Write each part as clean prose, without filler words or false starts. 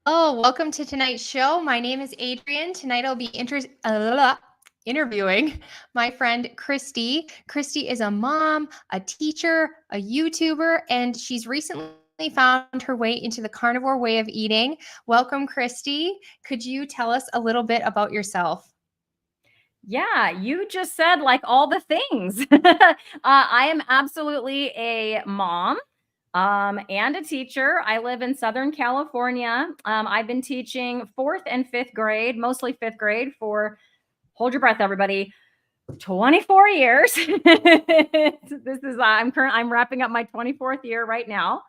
Oh, welcome to tonight's show. My name is Adrian. Tonight I'll be interviewing my friend Cristie. Cristie is a mom, a teacher, a YouTuber, and she's recently found her way into the carnivore way of eating. Welcome, Cristie. Could you tell us a little bit about yourself? Yeah, you just said like all the things. I am absolutely a mom and a teacher. I live in Southern California. I've been teaching fourth and fifth grade, mostly fifth grade for, hold your breath, everybody, 24 years. I'm wrapping up my 24th year right now.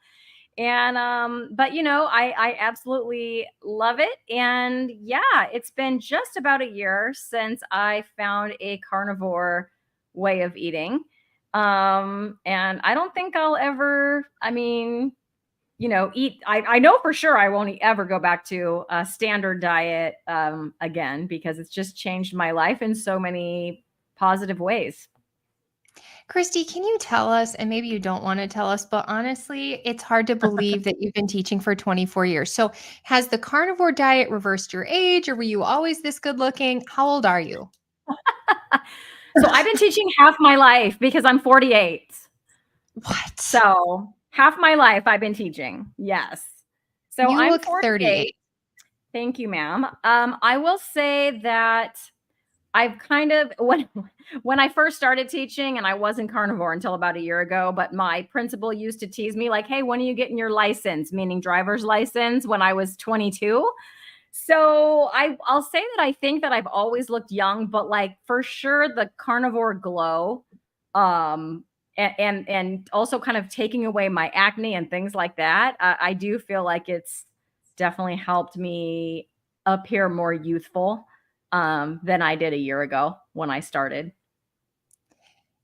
And but I absolutely love it. And yeah, it's been just about a year since I found a carnivore way of eating. And I don't think I'll ever, eat. I know for sure I won't ever go back to a standard diet again, because it's just changed my life in so many positive ways. Cristie, can you tell us, and maybe you don't want to tell us, but honestly, it's hard to believe that you've been teaching for 24 years. So, has the carnivore diet reversed your age, or were you always this good looking? How old are you? So I've been teaching half my life because I'm 48. What? So half my life I've been teaching. Yes. So You I'm look 48. 38. Thank you, ma'am. I will say that I've kind of when I first started teaching, and I wasn't carnivore until about a year ago, but my principal used to tease me like, "Hey, when are you getting your license?" Meaning driver's license, when I was 22. So I'll say that I think that I've always looked young, but like for sure the carnivore glow, um, and also kind of taking away my acne and things like that. I do feel like it's definitely helped me appear more youthful than I did a year ago when I started.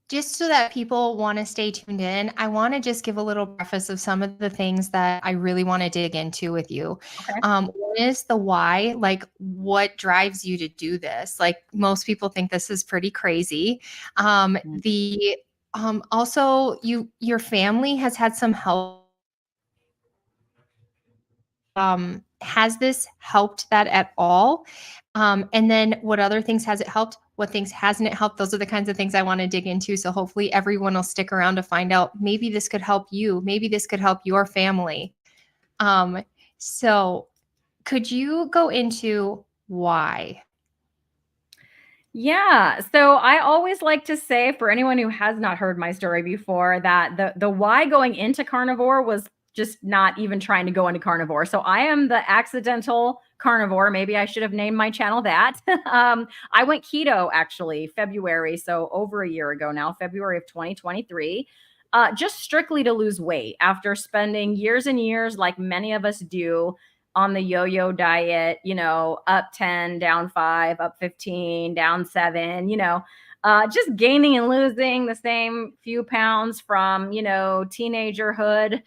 Just so that people want to stay tuned in, I want to just give a little preface of some of the things that I really want to dig into with you. Okay. One is the why, like what drives you to do this? Like most people think this is pretty crazy. Mm. The Also your family has had some help. Has this helped that at all? And then what other things has it helped? What things hasn't it helped? Those are the kinds of things I want to dig into. So hopefully everyone will stick around to find out maybe this could help you. Maybe this could help your family. Um, so could you go into why? Yeah. So I always like to say, for anyone who has not heard my story before, that the why going into carnivore was just not even trying to go into carnivore. So I am the accidental carnivore. Maybe I should have named my channel that. I went keto actually February, so over a year ago now, February of 2023. Just strictly to lose weight after spending years and years, like many of us do, on the yo-yo diet, up 10, down 5, up 15, down 7, just gaining and losing the same few pounds from, teenagerhood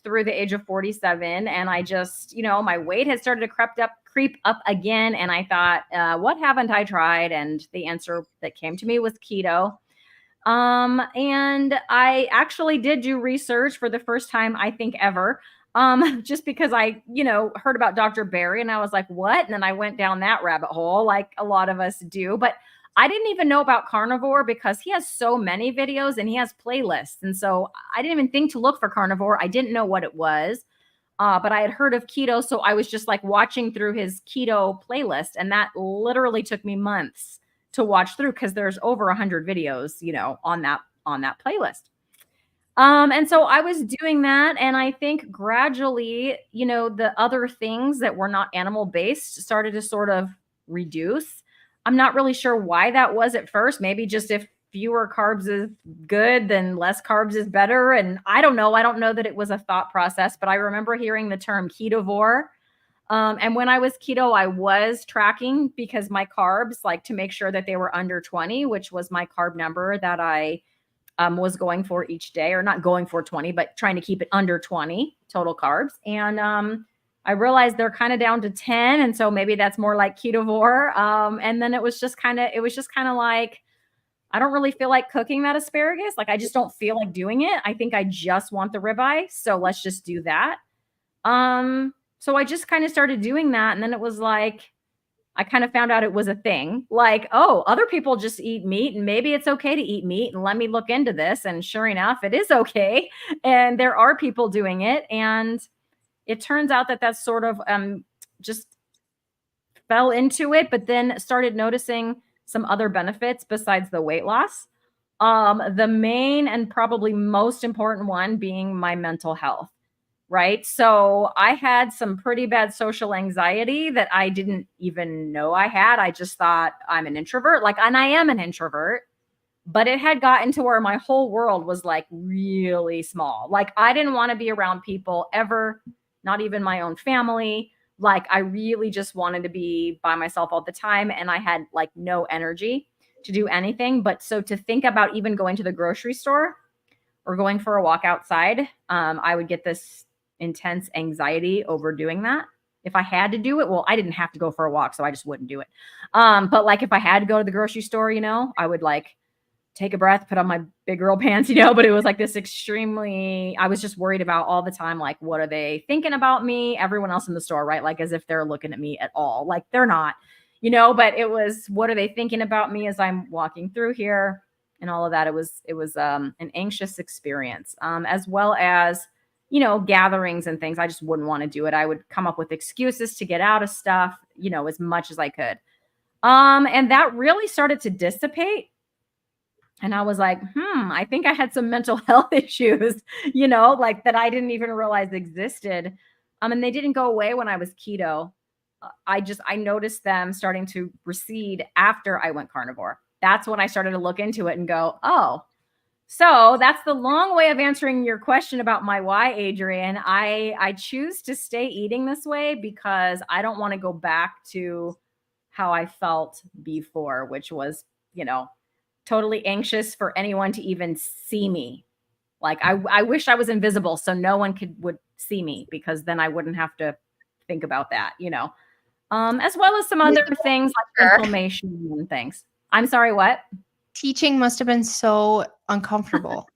through the age of 47. And I just, my weight had started to creep up again. And I thought, what haven't I tried? And the answer that came to me was keto. And I actually did do research for the first time, I think, ever. Just because I, heard about Dr. Barry and I was like, what? And then I went down that rabbit hole, like a lot of us do. But I didn't even know about carnivore because he has so many videos and he has playlists. And so I didn't even think to look for carnivore. I didn't know what it was. But I had heard of keto. So I was just like watching through his keto playlist. And that literally took me months to watch through because there's over 100 videos, on that playlist. And so I was doing that, and I think gradually, the other things that were not animal based started to sort of reduce. I'm not really sure why that was at first. Maybe just if fewer carbs is good, then less carbs is better. And I don't know. I don't know that it was a thought process, but I remember hearing the term ketovore. And when I was keto, I was tracking because my carbs, like to make sure that they were under 20, which was my carb number that I was going for each day, or not going for 20, but trying to keep it under 20 total carbs. And I realized they're kind of down to 10. And so maybe that's more like ketovore. And then it was just kind of like, I don't really feel like cooking that asparagus. Like I just don't feel like doing it. I think I just want the ribeye. So let's just do that. Um, So I just kind of started doing that. And then it was like, I kind of found out it was a thing. Like, oh, other people just eat meat and maybe it's okay to eat meat. And let me look into this. And sure enough, it is okay. And there are people doing it. And it turns out that that's sort of just fell into it, but then started noticing some other benefits besides the weight loss. The main and probably most important one being my mental health, right? So I had some pretty bad social anxiety that I didn't even know I had. I just thought I'm an introvert, like, and I am an introvert, but it had gotten to where my whole world was like really small. Like I didn't want to be around people ever, not even my own family. Like I really just wanted to be by myself all the time. And I had like no energy to do anything. But so to think about even going to the grocery store or going for a walk outside, I would get this intense anxiety over doing that. If I had to do it, well, I didn't have to go for a walk, so I just wouldn't do it. But like if I had to go to the grocery store, I would like take a breath, put on my big girl pants, but it was like this extremely, I was just worried about all the time. Like, what are they thinking about me? Everyone else in the store, right? Like as if they're looking at me at all. Like they're not, but it was, what are they thinking about me as I'm walking through here and all of that. It was an anxious experience, as well as, gatherings and things. I just wouldn't want to do it. I would come up with excuses to get out of stuff, as much as I could. And that really started to dissipate. And I was like, I think I had some mental health issues, like that I didn't even realize existed. And they didn't go away when I was keto. I noticed them starting to recede after I went carnivore. That's when I started to look into it and go, oh, so that's the long way of answering your question about my why, Adrian. I choose to stay eating this way because I don't want to go back to how I felt before, which was, totally anxious for anyone to even see me. Like I wish I was invisible so no one would see me, because then I wouldn't have to think about that, as well as some other things like inflammation and things. I'm sorry, what? Teaching must have been so uncomfortable.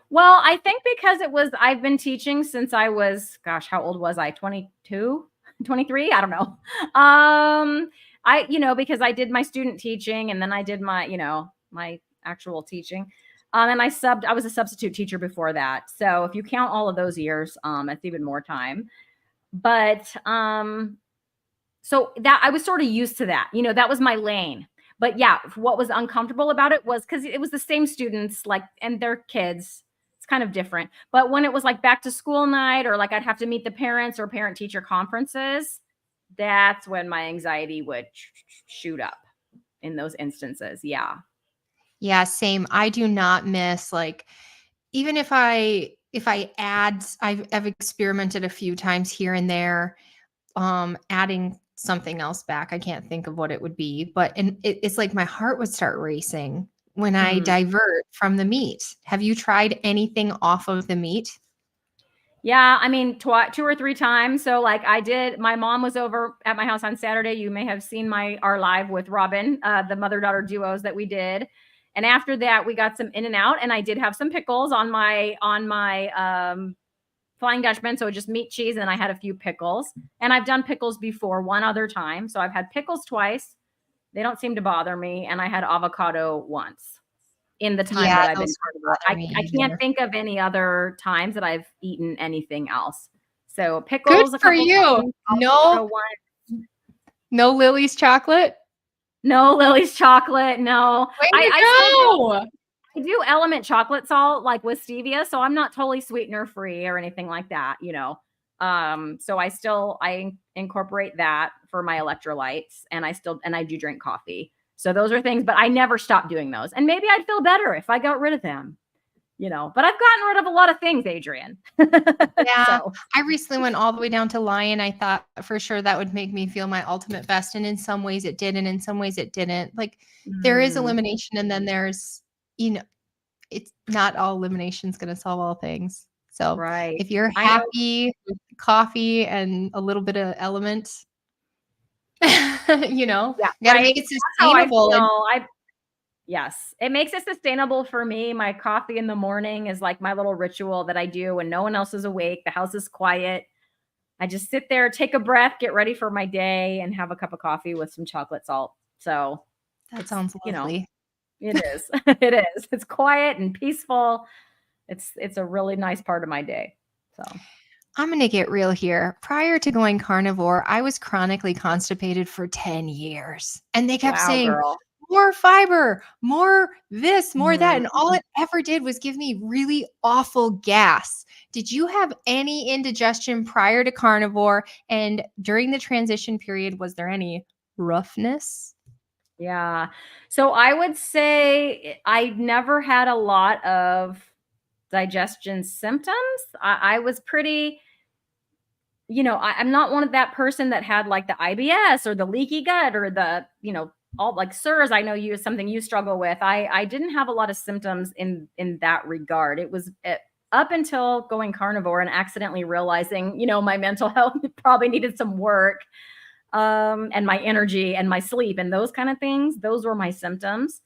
Well, I think because I've been teaching since I was, gosh, how old was I? 22, 23? I don't know. Because I did my student teaching and then I did my actual teaching. And I was a substitute teacher before that. So if you count all of those years, it's even more time. But so that I was sort of used to that, that was my lane. But yeah, what was uncomfortable about it was because it was the same students, like, and their kids. It's kind of different. But when it was like back to school night, or like I'd have to meet the parents or parent teacher conferences, that's when my anxiety would shoot up in those instances. Yeah. Yeah, same. I do not miss, like, even if I add, I've experimented a few times here and there, adding something else back. I can't think of what it would be, but it's like my heart would start racing when I divert from the meat. Have you tried anything off of the meat? Yeah, I mean, 2 or 3 times. So like my mom was over at my house on Saturday. You may have seen our live with Robin, the mother-daughter duos that we did. And after that, we got some In-N-Out, and I did have some pickles on my Flying Dutchman. So just meat, cheese, and I had a few pickles. And I've done pickles before one other time. So I've had pickles twice. They don't seem to bother me. And I had avocado once in the time that I've been carnivore. I can't think of any other times that I've eaten anything else. So pickles. Good for you. No Lily's chocolate. No Lily's chocolate. No. I do Element chocolate salt, like with stevia, so I'm not totally sweetener free or anything like that, So I incorporate that for my electrolytes, and I do drink coffee. So those are things, but I never stop doing those. And maybe I'd feel better if I got rid of them, but I've gotten rid of a lot of things, Adrian. Yeah. So. I recently went all the way down to Lion. I thought for sure that would make me feel my ultimate best. And in some ways it did. And in some ways it didn't. Like there is elimination, and then there's, it's not all elimination is going to solve all things. So right. If you're happy with coffee and a little bit of Element, you gotta make it sustainable. Yes, it makes it sustainable for me. My coffee in the morning is like my little ritual that I do when no one else is awake. The house is quiet. I just sit there, take a breath, get ready for my day, and have a cup of coffee with some chocolate salt. So That it's, sounds lovely. it is. It is. It's quiet and peaceful. It's a really nice part of my day. So I'm going to get real here. Prior to going carnivore, I was chronically constipated for 10 years. And they kept wow, saying, girl. more fiber, more this, more that. And all Mm. it ever did was give me really awful gas. Did you have any indigestion prior to carnivore? And during the transition period, was there any roughness? Yeah. So I would say I never had a lot of digestion symptoms. I was pretty, I'm not one of that person that had like the IBS or the leaky gut or the, all like SIRS. I know you is something you struggle with. I didn't have a lot of symptoms in that regard. It was up until going carnivore and accidentally realizing, my mental health probably needed some work, and my energy and my sleep and those kind of things. Those were my symptoms.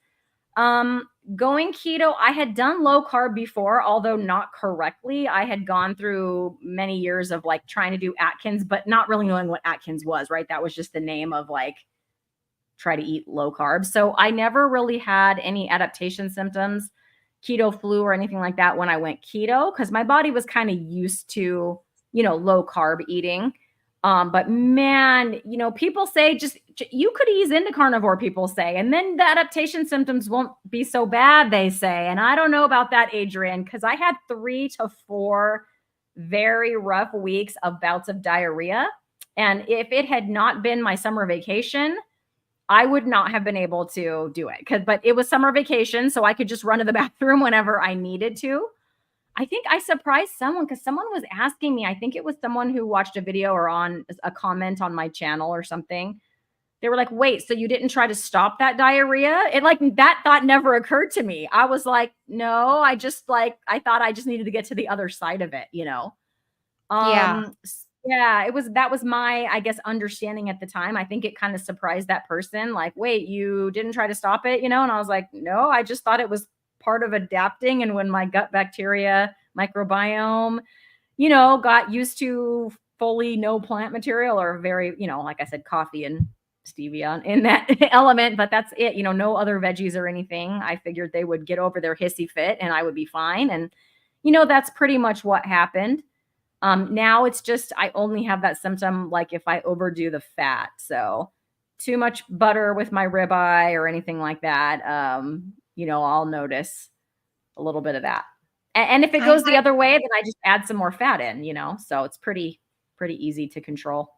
Going keto, I had done low carb before, although not correctly. I had gone through many years of like trying to do Atkins, but not really knowing what Atkins was, right? That was just the name of like try to eat low carb. So I never really had any adaptation symptoms, keto flu or anything like that when I went keto, because my body was kind of used to, low carb eating. But man, people say just you could ease into carnivore, people say, and then the adaptation symptoms won't be so bad, they say. And I don't know about that, Adrian, because I had 3 to 4 very rough weeks of bouts of diarrhea. And if it had not been my summer vacation, I would not have been able to do it. But it was summer vacation, so I could just run to the bathroom whenever I needed to. I think I surprised someone because someone was asking me. I think it was someone who watched a video or on a comment on my channel or something. They were like, wait, so you didn't try to stop that diarrhea? It like that thought never occurred to me. I was like, no, I thought I just needed to get to the other side of it. Yeah. Yeah, that was my, I guess, understanding at the time. I think it kind of surprised that person. Like, wait, you didn't try to stop it, And I was like, no, I just thought it was part of adapting. And when my gut bacteria microbiome, got used to fully no plant material or very, like I said, coffee and stevia in that element, but that's it, no other veggies or anything. I figured they would get over their hissy fit and I would be fine. And, that's pretty much what happened. Now it's just I only have that symptom like if I overdo the fat. So too much butter with my ribeye or anything like that, I'll notice a little bit of that. And if it I goes the other way, then I just add some more fat in, So it's pretty easy to control.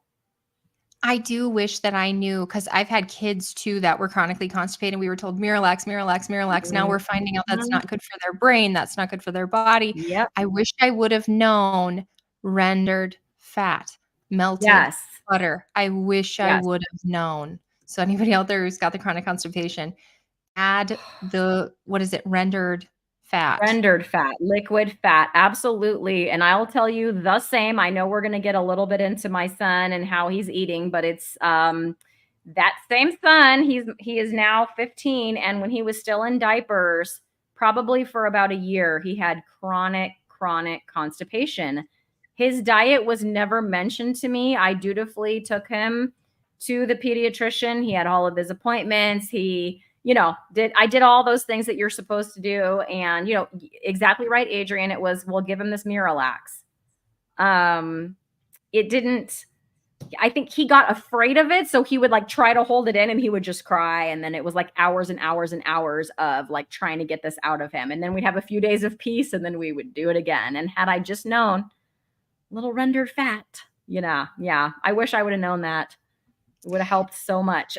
I do wish that I knew because I've had kids too that were chronically constipated. We were told Miralax, Miralax, Miralax. Now we're finding out that's Mhm. not good for their brain. That's not good for their body. Yep. I wish I would have known rendered fat, melted Yes. butter. I wish I Yes. would have known. So anybody out there who's got the chronic constipation, add the, what is it, rendered fat. Rendered fat, liquid fat, absolutely. And I'll tell you the same. I know we're going to get a little bit into my son and how he's eating, but it's that same son. He is now 15, and when he was still in diapers, probably for about a year, he had chronic constipation. His diet was never mentioned to me. I dutifully took him to the pediatrician. He had all of his appointments. He did all those things that you're supposed to do. And, exactly right, Adrian. It was, we'll give him this Miralax. It didn't, I think he got afraid of it. So he would like try to hold it in and he would just cry. And then it was like hours and hours and hours of like trying to get this out of him. And then we'd have a few days of peace and then we would do it again. And had I just known, little rendered fat, yeah, I wish I would have known that. It would have helped so much.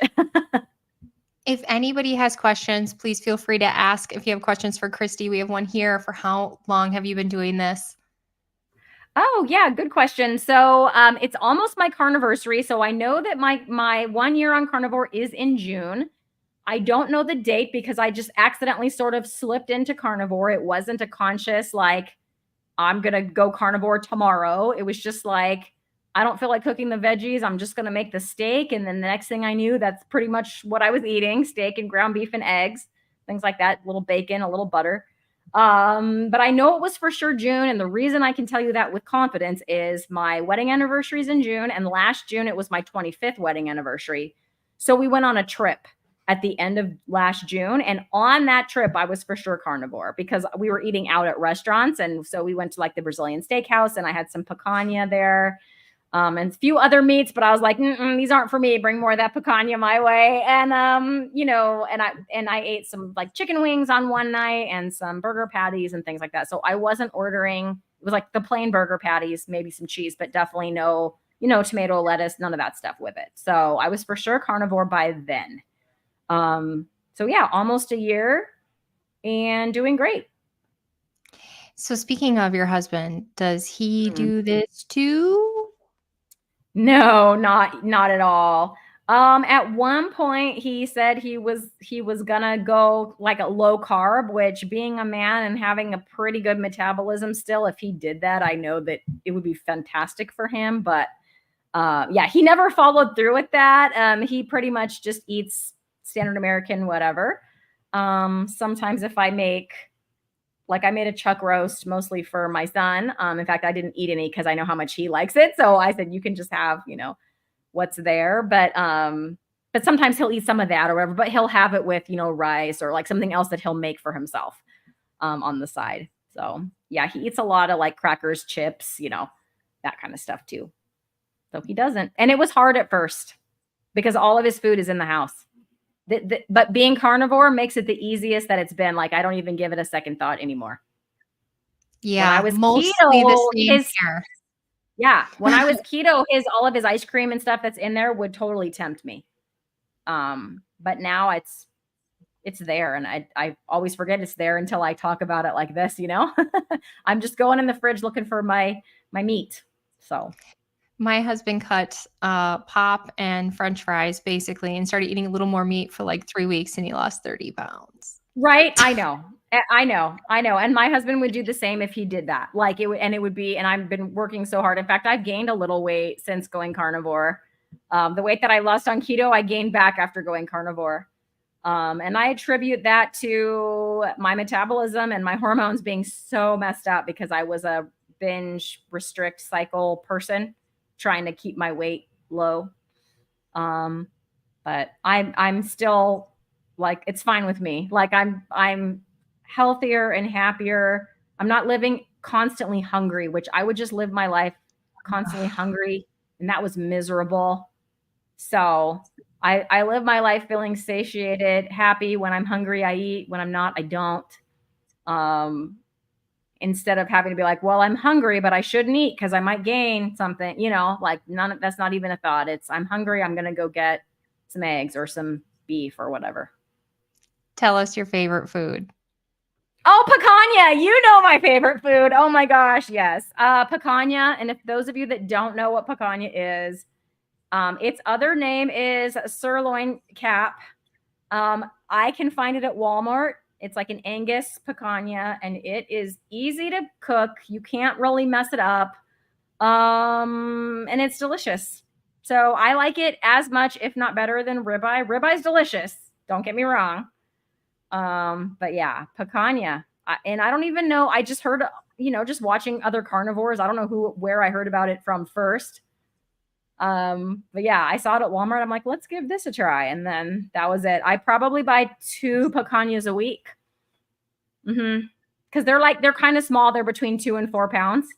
If anybody has questions, please feel free to ask. If you have questions for Cristie, we have one here. For how long have you been doing this? Oh yeah, good question. So it's almost my carniversary. So I know that my 1 year on carnivore is in June. I don't know the date because I just accidentally sort of slipped into carnivore. It wasn't a conscious like I'm gonna go carnivore tomorrow. It was just like I don't feel like cooking the veggies. I'm just gonna make the steak, and then the next thing I knew, that's pretty much what I was eating: steak and ground beef and eggs, things like that, a little bacon, a little butter. But I know it was for sure June. And the reason I can tell you that with confidence is my wedding anniversary is in June. And last June, it was my 25th wedding anniversary. So we went on a trip at the end of last June. And on that trip, I was for sure carnivore because we were eating out at restaurants. And so we went to like the Brazilian steakhouse and I had some picanha there. And a few other meats, but I was like, these aren't for me. Bring more of that picanha my way. And, and I ate some like chicken wings on one night and some burger patties and things like that. So I wasn't ordering, it was like the plain burger patties, maybe some cheese, but definitely no, tomato, lettuce, none of that stuff with it. So I was for sure carnivore by then. So yeah, almost a year and doing great. So speaking of your husband, does he do this too? No, not at all. At one point he said he was gonna go like a low carb, which being a man and having a pretty good metabolism still, if he did that, I know that it would be fantastic for him. But yeah, he never followed through with that. He pretty much just eats standard American, whatever. Sometimes if I make like I made a chuck roast mostly for my son. In fact, I didn't eat any because I know how much he likes it. So I said, you can just have, what's there. But sometimes he'll eat some of that or whatever, but he'll have it with, rice or like something else that he'll make for himself on the side. So yeah, he eats a lot of like crackers, chips, that kind of stuff too. So he doesn't. And it was hard at first because all of his food is in the house. But being carnivore makes it the easiest that it's been. Like, I don't even give it a second thought anymore. Yeah, when I was mostly keto, the same here. Yeah, when I was keto, all of his ice cream and stuff that's in there would totally tempt me. But now it's there, and I always forget it's there until I talk about it like this. I'm just going in the fridge looking for my meat. So. My husband cut pop and French fries basically and started eating a little more meat for like 3 weeks and he lost 30 pounds. Right. I know. And my husband would do the same if he did that. Like it would be, and I've been working so hard. In fact, I've gained a little weight since going carnivore. The weight that I lost on keto, I gained back after going carnivore. And I attribute that to my metabolism and my hormones being so messed up because I was a binge restrict cycle person trying to keep my weight low. But I'm still like, it's fine with me. Like I'm healthier and happier. I'm not living constantly hungry, which I would just live my life constantly hungry. And that was miserable. So I live my life feeling satiated, happy. When I'm hungry, I eat. When I'm not, I don't. Instead of having to be like, well, I'm hungry, but I shouldn't eat because I might gain something, like that's not even a thought. It's I'm hungry. I'm going to go get some eggs or some beef or whatever. Tell us your favorite food. Oh, picanha. You know my favorite food. Oh my gosh. Yes. Picanha. And if those of you that don't know what picanha is, its other name is sirloin cap. I can find it at Walmart. It's like an Angus picanha, and it is easy to cook. You can't really mess it up. And it's delicious. So I like it as much, if not better than ribeye. Ribeye's delicious. Don't get me wrong. But yeah, picanha. And I don't even know. I just heard, just watching other carnivores. I don't know where I heard about it from first. But yeah, I saw it at Walmart. I'm like, let's give this a try. And then that was it. I probably buy 2 picanhas a week. Cause they're kind of small. They're between 2 and 4 pounds.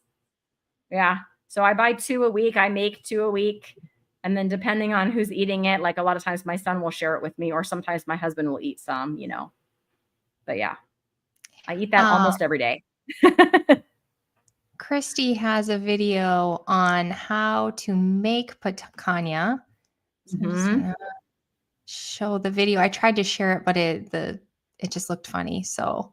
Yeah. So I buy 2 a week. I make 2 a week. And then depending on who's eating it, like a lot of times my son will share it with me, or sometimes my husband will eat some, but yeah, I eat that almost every day. Cristie has a video on how to make picanha. So I'm just gonna show the video. I tried to share it, but it just looked funny. So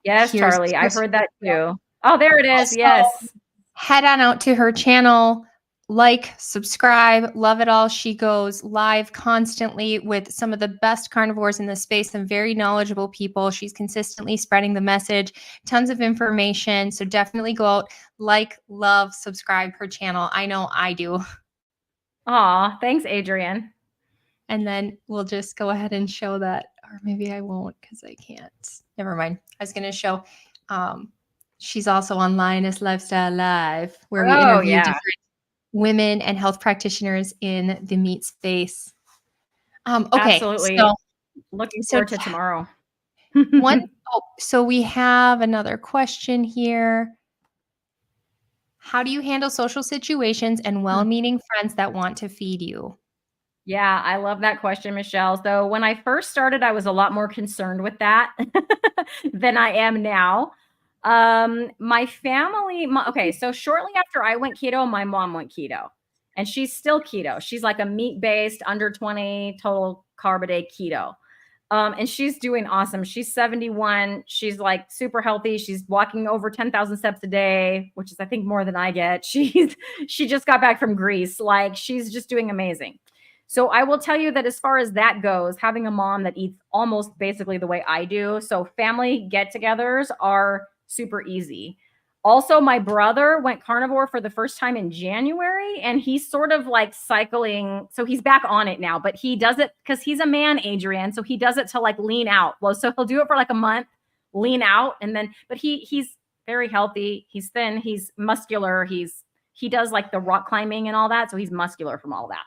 yes, Charlie, I've heard that too. Oh, there it is. Yes. Head on out to her channel. Like, subscribe, love it all. She goes live constantly with some of the best carnivores in the space and very knowledgeable people. She's consistently spreading the message, tons of information. So definitely go out, like, love, subscribe her channel. I know I do. Aw, thanks, Adrienne. And then we'll just go ahead and show that or maybe I won't because I can't. Never mind. I was going to show. Um, she's also on Lioness Lifestyle Live, where we Oh, interview yeah. different women and health practitioners in the meat space. Okay, Absolutely. Looking so forward to tomorrow. so we have another question here. How do you handle social situations and well-meaning friends that want to feed you? Yeah, I love that question, Michelle. So when I first started, I was a lot more concerned with that than I am now. My family, okay, so shortly after I went keto, my mom went keto, and she's still keto. She's like a meat-based, under 20 total carb a day keto. And she's doing awesome. She's 71. She's like super healthy. She's walking over 10,000 steps a day, which is I think more than I get. She just got back from Greece. Like she's just doing amazing. So I will tell you that as far as that goes, having a mom that eats almost basically the way I do, so family get-togethers are super easy. Also, my brother went carnivore for the first time in January, and he's sort of like cycling. So he's back on it now, but he does it because he's a man, Adrian. So he does it to like lean out. Well, so he'll do it for like a month, lean out, and then, but he's very healthy. He's thin. He's muscular. He does like the rock climbing and all that. So he's muscular from all that.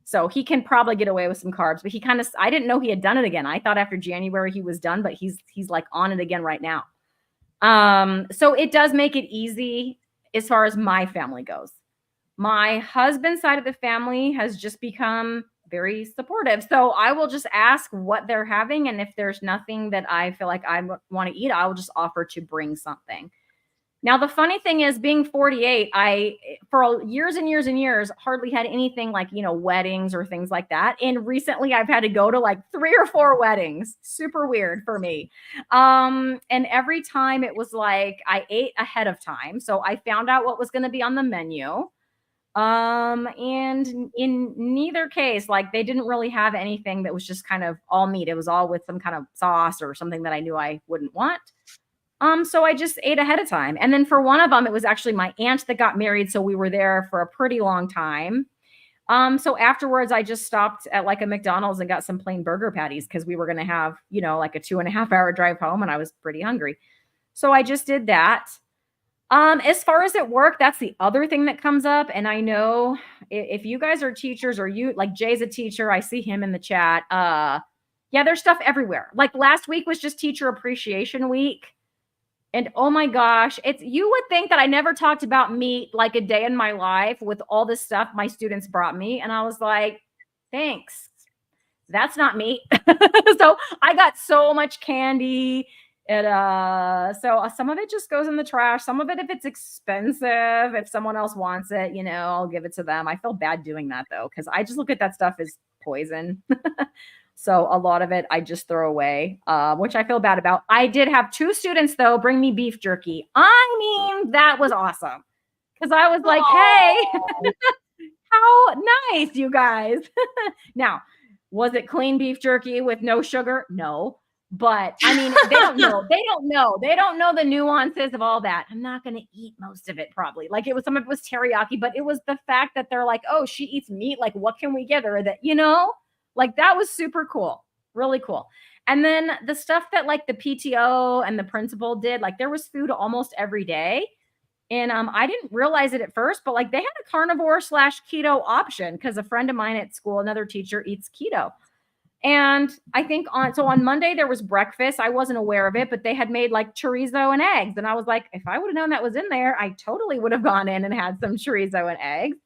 So he can probably get away with some carbs, but I didn't know he had done it again. I thought after January he was done, but he's like on it again right now. So it does make it easy as far as my family goes. My husband's side of the family has just become very supportive. So I will just ask what they're having. And if there's nothing that I feel like I want to eat, I will just offer to bring something. Now, the funny thing is, being 48, I, for years and years and years, hardly had anything like, weddings or things like that. And recently I've had to go to like 3 or 4 weddings. Super weird for me. And every time it was like I ate ahead of time. So I found out what was going to be on the menu. And in neither case, like they didn't really have anything that was just kind of all meat. It was all with some kind of sauce or something that I knew I wouldn't want. So I just ate ahead of time. And then for one of them, it was actually my aunt that got married. So we were there for a pretty long time. So afterwards, I just stopped at like a McDonald's and got some plain burger patties because we were going to have, like a 2.5 hour drive home and I was pretty hungry. So I just did that. As far as at work, that's the other thing that comes up. And I know if you guys are teachers or you, like Jay's a teacher, I see him in the chat. Yeah, there's stuff everywhere. Like last week was just Teacher Appreciation Week. And oh my gosh, you would think that I never talked about meat like a day in my life with all this stuff my students brought me. And I was like, thanks. That's not meat. So I got so much candy. So some of it just goes in the trash. Some of it, if it's expensive, if someone else wants it, I'll give it to them. I feel bad doing that though, because I just look at that stuff as poison. So a lot of it I just throw away, which I feel bad about. I did have 2 students, though, bring me beef jerky. I mean, that was awesome. Because I was like, hey, how nice, you guys. Now, was it clean beef jerky with no sugar? No. But I mean, they don't know. They don't know the nuances of all that. I'm not going to eat most of it probably. Like some of it was teriyaki, but it was the fact that they're like, oh, she eats meat. Like, what can we get her that, like that was super cool. Really cool. And then the stuff that like the PTO and the principal did, like there was food almost every day. And I didn't realize it at first, but like they had a carnivore / keto option because a friend of mine at school, another teacher, eats keto. And I think on Monday there was breakfast. I wasn't aware of it, but they had made like chorizo and eggs. And I was like, if I would have known that was in there, I totally would have gone in and had some chorizo and eggs.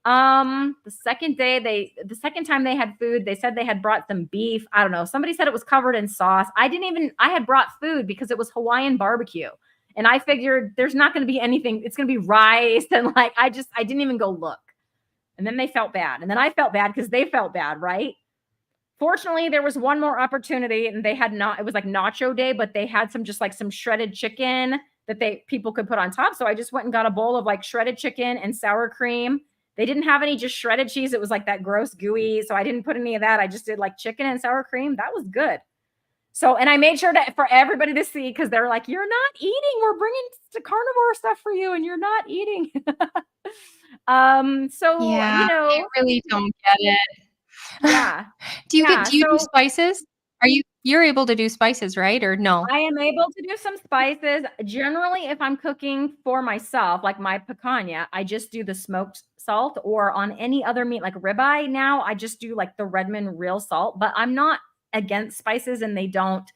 The second time they had food, they said they had brought some beef. I don't know. Somebody said it was covered in sauce. I had brought food because it was Hawaiian barbecue. And I figured there's not going to be anything. It's going to be rice. And like, I didn't even go look. And then they felt bad. And then I felt bad because they felt bad. Right. Fortunately, there was one more opportunity and they had it was like nacho day, but they had some shredded chicken that people could put on top. So I just went and got a bowl of like shredded chicken and sour cream. They didn't have any just shredded cheese. It was like that gross gooey. So I didn't put any of that. I just did like chicken and sour cream. That was good. So, and I made sure for everybody to see, because they're like, you're not eating. We're bringing the carnivore stuff for you and you're not eating. Yeah, I really don't get it. Yeah. Do you do spices? Are you You're able to do spices, right? Or no? I am able to do some spices. Generally, if I'm cooking for myself, like my picanha, I just do the smoked salt, or on any other meat like ribeye. Now I just do like the Redmond real salt, but I'm not against spices and they don't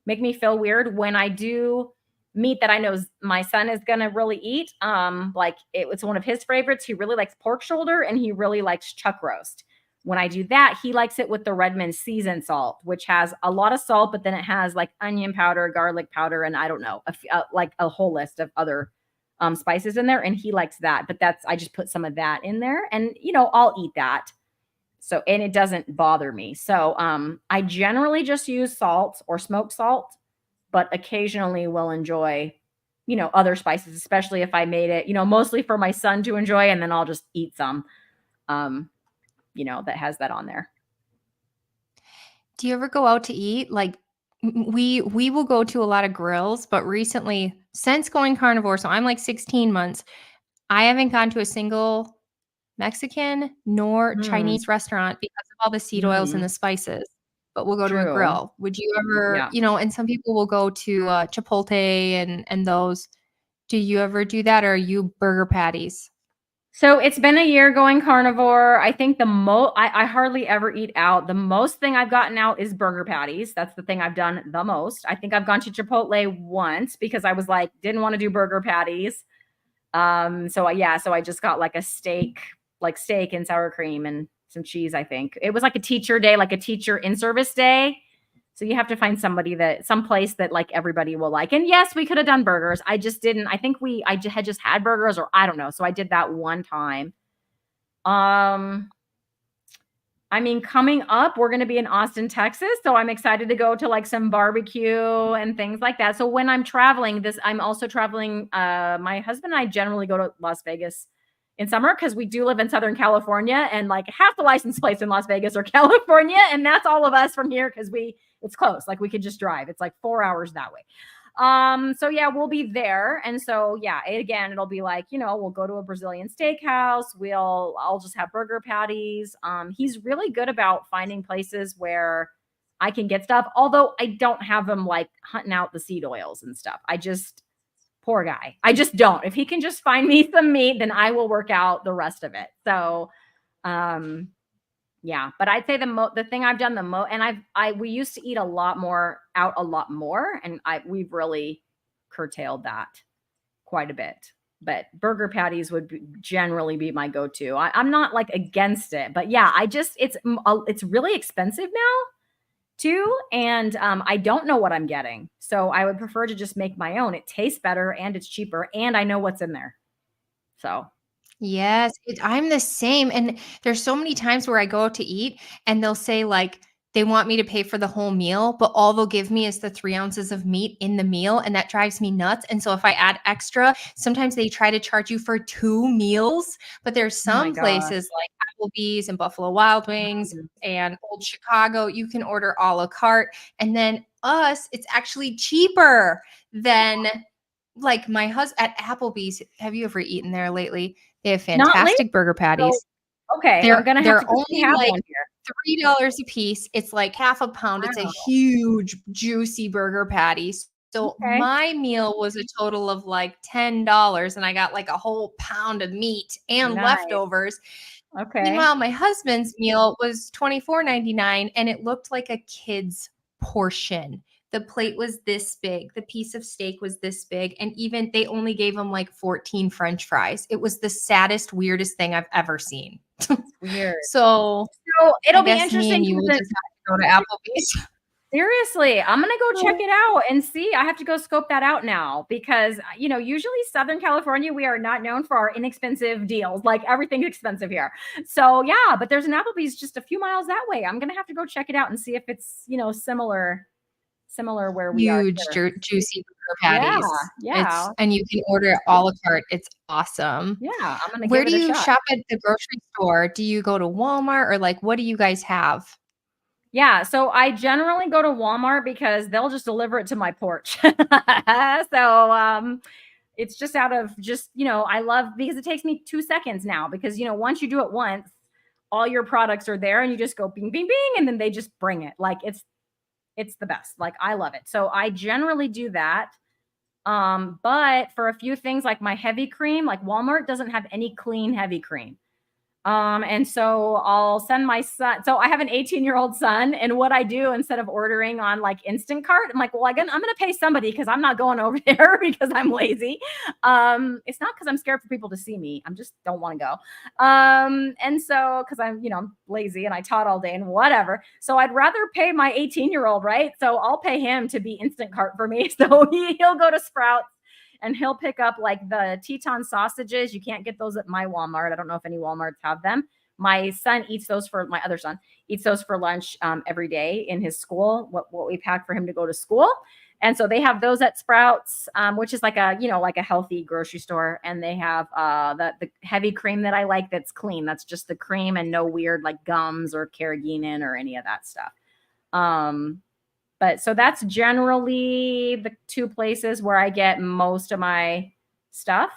make me feel weird when I do meat that I know my son is going to really eat. Like it's one of his favorites. He really likes pork shoulder and he really likes chuck roast. When I do that, he likes it with the Redmond seasoned salt, which has a lot of salt, but then it has like onion powder, garlic powder, and I don't know, like a whole list of other spices in there. And he likes that. But I just put some of that in there, and I'll eat that. So, and it doesn't bother me. So, I generally just use salt or smoked salt, but occasionally will enjoy, other spices, especially if I made it, mostly for my son to enjoy, and then I'll just eat some. Um, that has that on there. Do you ever go out to eat? Like we will go to a lot of grills, but recently, since going carnivore, so I'm like 16 months, I haven't gone to a single Mexican nor Mm, Chinese restaurant because of all the seed oils and the mm, spices. But we'll go to a true. grill. Would you ever, Yeah. and some people will go to Chipotle and those. Do you ever do that, or are you burger patties? So it's been a year going carnivore. I think I hardly ever eat out. The most thing I've gotten out is burger patties. That's the thing I've done the most. I think I've gone to Chipotle once because I was like, didn't want to do burger patties. So I just got like a steak and sour cream and some cheese. I think it was like a teacher day, like a teacher in service day. So you have to find some place that like everybody will like. And yes, we could have done burgers. I just didn't. I think had just had burgers, or I don't know. So I did that one time. Um, I mean, coming up, we're going to be in Austin, Texas. So I'm excited to go to like some barbecue and things like that. So when I'm traveling, I'm also traveling. My husband and I generally go to Las Vegas in summer because we do live in Southern California, and like half the license plates in Las Vegas are California. And that's all of us from here because it's close. Like we could just drive. It's like 4 hours that way. So yeah, we'll be there. And so yeah, it'll be like, we'll go to a Brazilian steakhouse. I'll just have burger patties. He's really good about finding places where I can get stuff, although I don't have him like hunting out the seed oils and stuff. Poor guy. I just don't. If he can just find me some meat, then I will work out the rest of it. So um yeah, but I'd say the thing I've done the most, and we used to eat a lot more out, a lot more, and we've really curtailed that quite a bit. But burger patties would generally be my go-to. I'm not like against it, but yeah, it's really expensive now too, and I don't know what I'm getting, so I would prefer to just make my own. It tastes better and it's cheaper, and I know what's in there. So Yes, I'm the same, and there's so many times where I go out to eat, and they'll say, like, they want me to pay for the whole meal, but all they'll give me is the 3 ounces of meat in the meal, and that drives me nuts, and so if I add extra, sometimes they try to charge you for 2 meals, but there's oh my some places gosh. like Applebee's and Buffalo Wild Wings Mhm. and Old Chicago, you can order à la carte, and then it's actually cheaper than like my husband at Applebee's. Have you ever eaten there lately? They have Not late. fantastic burger So patties. okay, I'm gonna have to They're quickly only have like one here. $3 a piece. It's like half a pound. It's a Wow. huge, juicy burger patty. So Okay. my meal was a total of like $10, and I got like a whole pound of meat and Nice. leftovers. Okay. Meanwhile, my husband's meal was $24.99, and it looked like a kid's portion. The plate was this big, the piece of steak was this big, and even they only gave him like 14 French fries. It was the saddest, weirdest thing I've ever seen. That's weird. So So I it'll be guess me interesting and you will because just have to go to Applebee's. seriously, I'm gonna go check it out and see. I have to go scope that out now because usually Southern California, we are not known for our inexpensive deals. Like everything's expensive here. So yeah, but there's an Applebee's just a few miles that way. I'm gonna have to go check it out and see if it's similar where we are Huge, here. juicy burger Yeah, patties. yeah, And you can order it à la carte. It's awesome. yeah. I'm gonna Where give do it a you shot. shop at the grocery store? Do you go to Walmart, or like what do you guys have? Yeah, so I generally go to Walmart because they'll just deliver it to my porch. So it's just out of I love because it takes me 2 seconds now because once you do it once, all your products are there and you just go bing bing bing and then they just bring it. Like It's the best. Like, I love it. So I generally do that. But for a few things like my heavy cream, like Walmart doesn't have any clean heavy cream. And so I'll send my son. So I have an 18-year-old son, and what I do instead of ordering on like Instacart, I'm like, well, I'm gonna pay somebody because I'm not going over there because I'm lazy. It's not because I'm scared for people to see me. I'm just don't want to go. And so because I'm lazy and I taught all day and whatever. So I'd rather pay my 18-year-old, right? So I'll pay him to be Instacart for me. So he'll go to Sprouts and he'll pick up like the Teton sausages. You can't get those at my Walmart. I don't know if any Walmarts have them. My son eats those for my other son eats those for lunch every day in his school. What we pack for him to go to school, and so they have those at Sprouts, which is like a healthy grocery store. And they have the heavy cream that I like that's clean. That's just the cream and no weird like gums or carrageenan or any of that stuff. But so that's generally the two places where I get most of my stuff.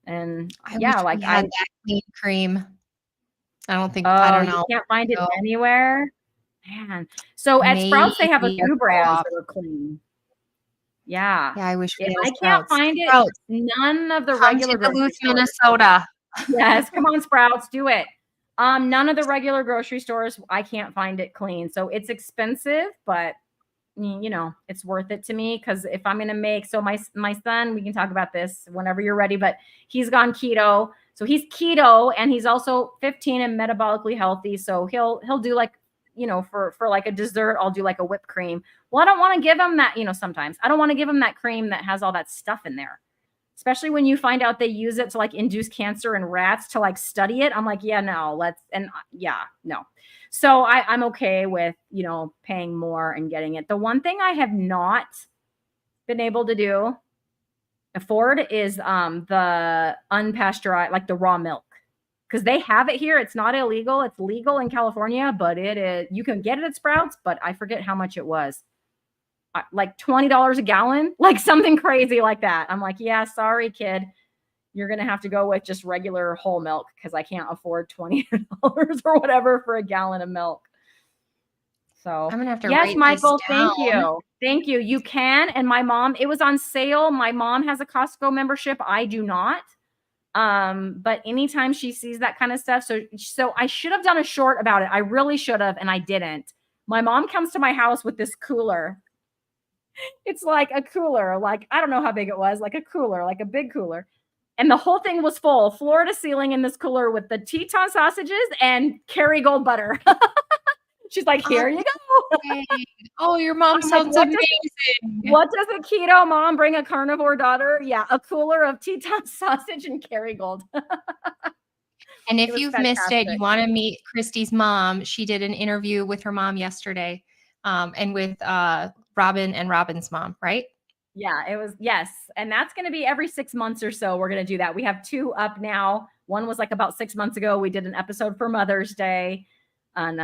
And I wish yeah, like we had that clean cream. I oh, don't you know. can't find it anywhere? Man. So at Sprouts, they have a Maybe a few brands co-op. that are clean. Yeah. Yeah, I wish we If had a I can't Sprouts. find it, Sprouts, none of the come regular to grocery Duluth, stores. Minnesota. Yes, come on, Sprouts, do it. None of the regular grocery stores, I can't find it clean. So it's expensive, but it's worth it to me, because if I'm going to make, so my son, we can talk about this whenever you're ready, but he's gone keto. So he's keto, and he's also 15 and metabolically healthy. So he'll do like, for like a dessert, I'll do like a whipped cream. Well, I don't want to give him that, sometimes I don't want to give him that cream that has all that stuff in there, especially when you find out they use it to like induce cancer in rats to like study it. I'm like, yeah, no, no. So I'm okay with, paying more and getting it. The one thing I have not been able to afford is the unpasteurized, like the raw milk. Because they have it here. It's not illegal. It's legal in California, but it is, you can get it at Sprouts, but I forget how much it was. Like $20 a gallon, like something crazy like that. I'm like, yeah, sorry, kid. You're going to have to go with just regular whole milk, because I can't afford $20 or whatever for a gallon of milk. So I'm going to have to yes, write Michael, this down. thank you. Thank you. You can. And my mom, it was on sale. My mom has a Costco membership. I do not. But anytime she sees that kind of stuff, so I should have done a short about it. I really should have, and I didn't. My mom comes to my house with this cooler. It's like a cooler, like I don't know how big it was, like a cooler, like a big cooler. And the whole thing was full, floor to ceiling, in this cooler with the Teton sausages and Kerrygold butter. She's like, here you go. Oh, your mom I'm like, sounds amazing. What does a keto mom bring a carnivore daughter? Yeah, a cooler of Teton sausage and Kerrygold. And if you've missed it, you want to meet Cristie's mom. She did an interview with her mom yesterday, and with Robin and Robin's mom, right? Yeah, it was. Yes. And that's going to be every 6 months or so. We're going to do that. We have 2 up now. One was like about 6 months ago. We did an episode for Mother's Day, and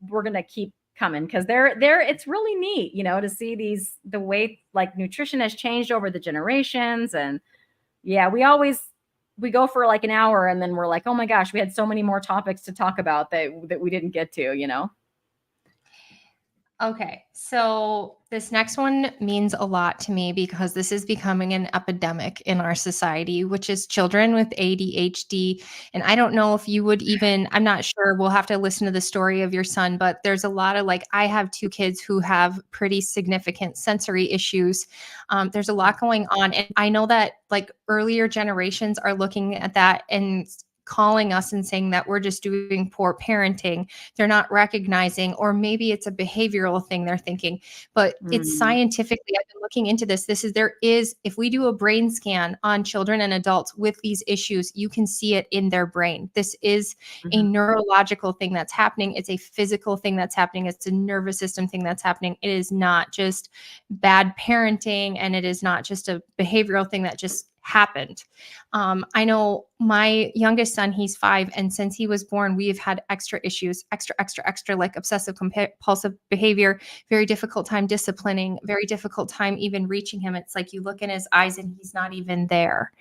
we're going to keep coming, because it's really neat, to see the way like nutrition has changed over the generations. And yeah, we go for like an hour, and then we're like, oh my gosh, we had so many more topics to talk about that we didn't get to. Okay, so this next one means a lot to me, because this is becoming an epidemic in our society, which is children with ADHD. And I don't know if you would even, I'm not sure, we'll have to listen to the story of your son, but there's a lot of like, I have 2 kids who have pretty significant sensory issues. There's a lot going on. And I know that like earlier generations are looking at that and calling us and saying that we're just doing poor parenting. They're not recognizing, or maybe it's a behavioral thing they're thinking, but it's scientifically, I've been looking into this. If we do a brain scan on children and adults with these issues, you can see it in their brain. This is a neurological thing that's happening. It's a physical thing that's happening. It's a nervous system thing that's happening. It is not just bad parenting, and it is not just a behavioral thing that just happened. I know my youngest son, he's 5, and since he was born, we have had extra issues, extra, like obsessive compulsive behavior, very difficult time disciplining, very difficult time even reaching him. It's like you look in his eyes and he's not even there.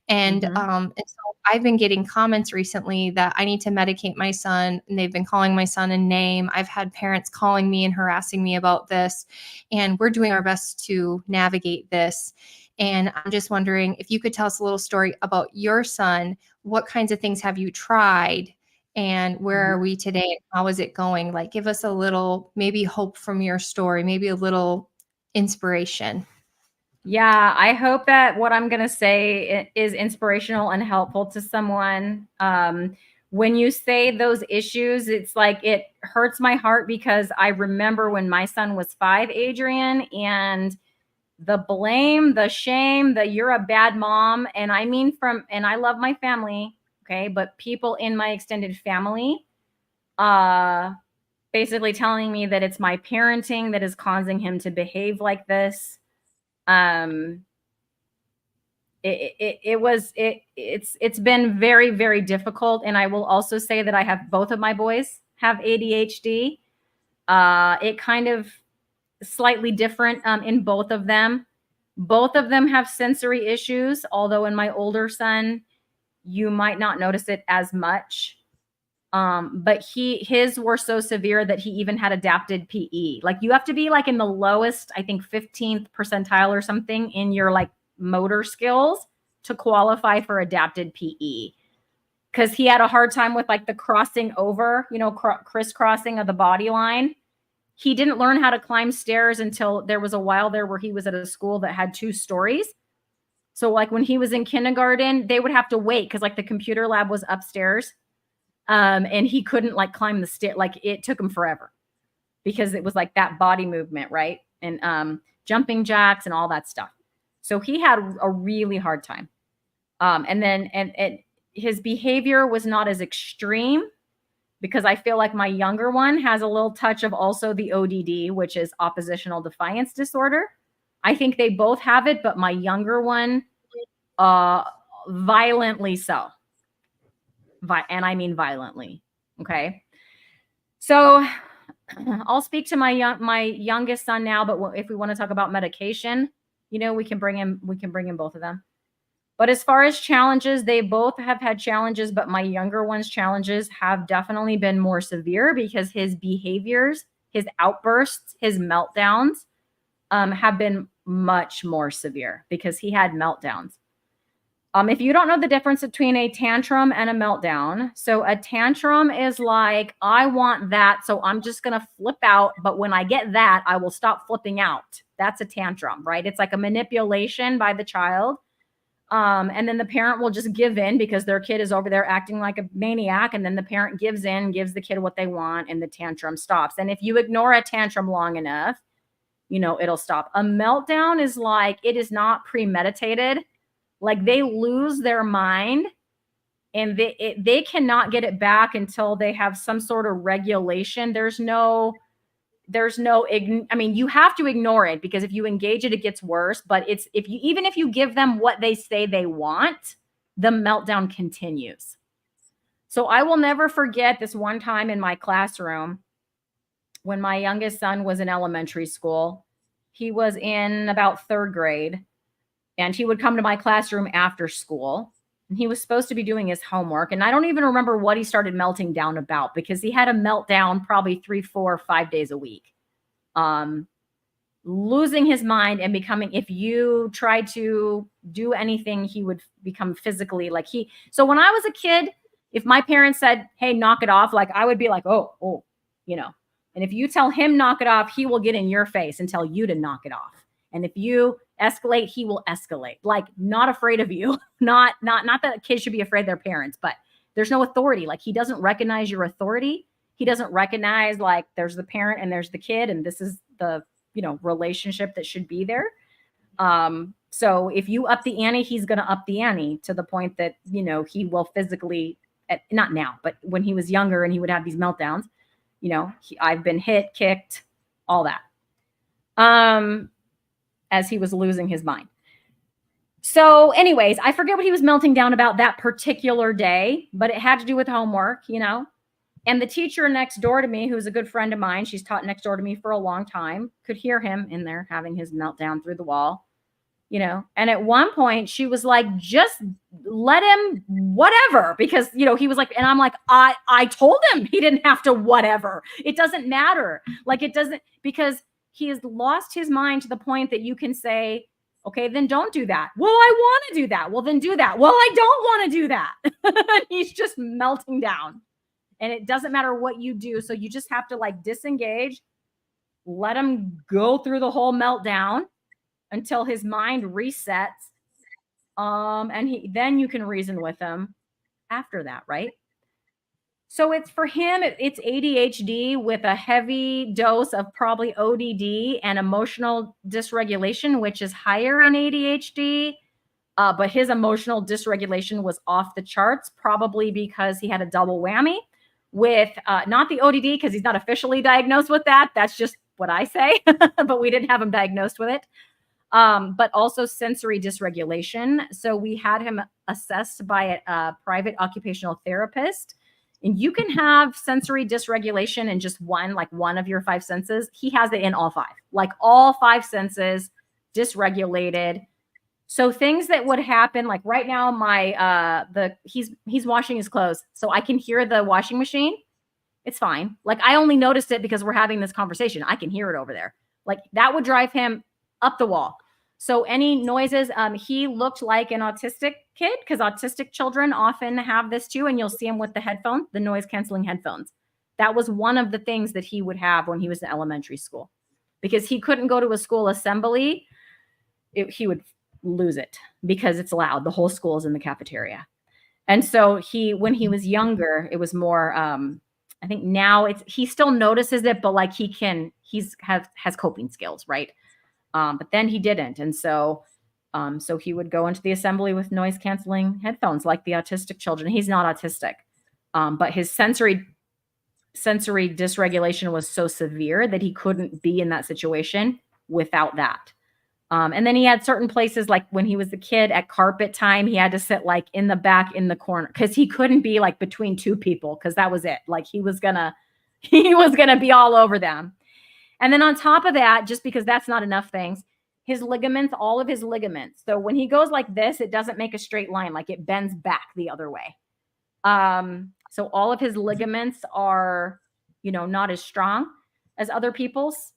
And so I've been getting comments recently that I need to medicate my son, and they've been calling my son a name. I've had parents calling me and harassing me about this, and we're doing our best to navigate this. And I'm just wondering if you could tell us a little story about your son. What kinds of things have you tried? And where are we today? And how is it going? Like, give us a little, maybe hope from your story, maybe a little inspiration. Yeah, I hope that what I'm going to say is inspirational and helpful to someone. When you say those issues, it's like it hurts my heart because I remember when my son was 5, Adrian, and the blame, the shame, the you're a bad mom. And I mean, and I love my family, okay, but people in my extended family, basically telling me that it's my parenting that is causing him to behave like this. It's been very, very difficult. And I will also say that I have both of my boys have ADHD. It kind of slightly different in both of them. Both of them have sensory issues, although in my older son, you might not notice it as much. But his were so severe that he even had adapted PE. Like you have to be like in the lowest, I think 15th percentile or something in your like motor skills to qualify for adapted PE. Because he had a hard time with like the crossing over, crisscrossing of the body line. He didn't learn how to climb stairs until there was a while there where he was at a school that had 2 stories. So like when he was in kindergarten, they would have to wait because like the computer lab was upstairs. And he couldn't like climb the stair. Like it took him forever because it was like that body movement, right? And jumping jacks and all that stuff. So he had a really hard time. And his behavior was not as extreme because I feel like my younger one has a little touch of also the ODD, which is oppositional defiance disorder. I think they both have it, but my younger one, violently so. And I mean violently. Okay. So I'll speak to my youngest son now, but if we want to talk about medication, we can bring in both of them. But as far as challenges, they both have had challenges, but my younger one's challenges have definitely been more severe because his behaviors, his outbursts, his meltdowns have been much more severe because he had meltdowns. If you don't know the difference between a tantrum and a meltdown, so a tantrum is like, I want that, so I'm just going to flip out. But when I get that, I will stop flipping out. That's a tantrum, right? It's like a manipulation by the child. And then the parent will just give in because their kid is over there acting like a maniac. And then the parent gives in, gives the kid what they want, and the tantrum stops. And if you ignore a tantrum long enough, it'll stop. A meltdown is like, it is not premeditated. Like they lose their mind and they cannot get it back until they have some sort of regulation. I mean, you have to ignore it because if you engage it, it gets worse. But even if you give them what they say they want, the meltdown continues. So I will never forget this one time in my classroom when my youngest son was in elementary school. He was in about 3rd grade. And he would come to my classroom after school and he was supposed to be doing his homework. And I don't even remember what he started melting down about because he had a meltdown probably 3, 4, 5 days a week. Losing his mind and becoming, if you tried to do anything, he would become physically like so when I was a kid, if my parents said, hey, knock it off, like I would be like, oh, and if you tell him knock it off, he will get in your face and tell you to knock it off. And if you escalate, he will escalate. Like not afraid of you. Not that kids should be afraid of their parents, but there's no authority. Like he doesn't recognize your authority. He doesn't recognize like there's the parent and there's the kid and this is the relationship that should be there. So if you up the ante, he's going to up the ante to the point that he will physically, not now, but when he was younger and he would have these meltdowns, I've been hit, kicked, all that. As he was losing his mind. So, anyways, I forget what he was melting down about that particular day, but it had to do with homework, you know. And the teacher next door to me, who's a good friend of mine, she's taught next door to me for a long time, could hear him in there having his meltdown through the wall, you know. And at one point, she was like, just let him whatever, because, you know, he was like, and I'm like, I told him he didn't have to whatever. It doesn't matter. Like, it doesn't, because he has lost his mind to the point that you can say, okay, then don't do that. Well, I want to do that. Well, then do that. Well, I don't want to do that. He's just melting down. And it doesn't matter what you do. So you just have to like disengage, let him go through the whole meltdown until his mind resets. And then you can reason with him after that, right? So it's for him, it's ADHD with a heavy dose of probably ODD and emotional dysregulation, which is higher in ADHD. But his emotional dysregulation was off the charts, probably because he had a double whammy with not the ODD, because he's not officially diagnosed with that. That's just what I say, but we didn't have him diagnosed with it. But also sensory dysregulation. So we had him assessed by a private occupational therapist. And you can have sensory dysregulation in just one of your five senses. He has it in all five, like all five senses dysregulated. So things that would happen, like right now, he's washing his clothes, so I can hear the washing machine. It's fine. Like, I only noticed it because we're having this conversation. I can hear it over there. Like, that would drive him up the wall. So any noises, he looked like an autistic kid, because autistic children often have this too. And you'll see him with the headphones, the noise canceling headphones. That was one of the things that he would have when he was in elementary school, because he couldn't go to a school assembly. He would lose it because it's loud. The whole school is in the cafeteria. And so when he was younger, it was more, I think now he still notices it, but like has coping skills, right? But then he didn't. And so he would go into the assembly with noise canceling headphones like the autistic children. He's not autistic. But his sensory dysregulation was so severe that he couldn't be in that situation without that. And then he had certain places, like when he was a kid at carpet time, he had to sit like in the back in the corner, because he couldn't be like between two people, because that was it. Like he was gonna be all over them. And then on top of that, just because that's not enough things, his ligaments, all of his ligaments. So when he goes like this, it doesn't make a straight line, like it bends back the other way. So all of his ligaments are, not as strong as other people's.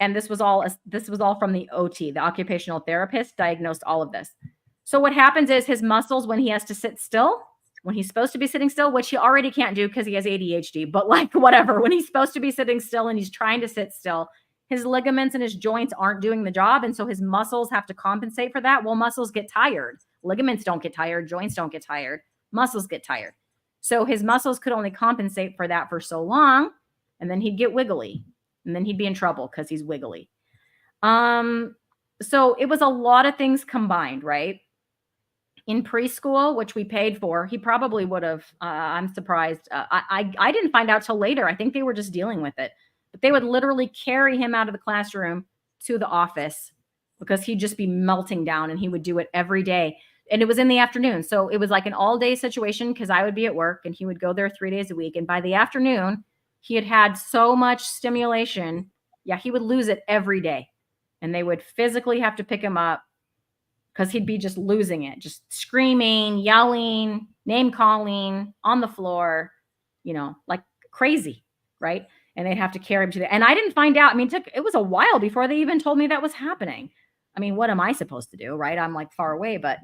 And this was all from the OT, the occupational therapist diagnosed all of this. So what happens is his muscles, when he has to sit still, when he's supposed to be sitting still, which he already can't do because he has ADHD, but like whatever, when he's supposed to be sitting still and he's trying to sit still, his ligaments and his joints aren't doing the job. And so his muscles have to compensate for that. Well, muscles get tired. Ligaments don't get tired. Joints don't get tired. Muscles get tired. So his muscles could only compensate for that for so long. And then he'd get wiggly. And then he'd be in trouble because he's wiggly. So it was a lot of things combined, right? In preschool, which we paid for, he probably would have, I'm surprised. I didn't find out till later. I think they were just dealing with it. But they would literally carry him out of the classroom to the office because he'd just be melting down, and he would do it every day. And it was in the afternoon. So it was like an all-day situation, because I would be at work and he would go there 3 days a week. And by the afternoon, he had so much stimulation. Yeah, he would lose it every day. And they would physically have to pick him up because he'd be just losing it, just screaming, yelling, name calling on the floor, like crazy, right? And they'd have to carry him to and I didn't find out. I mean, it was a while before they even told me that was happening. I mean, what am I supposed to do, right? I'm like far away, but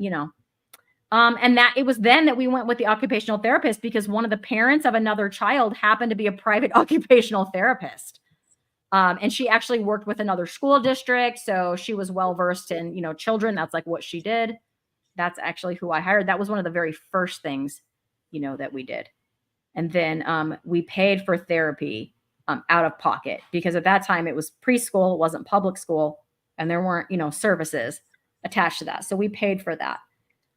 and that it was then that we went with the occupational therapist, because one of the parents of another child happened to be a private occupational therapist. And she actually worked with another school district. So she was well-versed in, children. That's like what she did. That's actually who I hired. That was one of the very first things, that we did. And then we paid for therapy out of pocket, because at that time it was preschool. It wasn't public school. And there weren't, services attached to that. So we paid for that.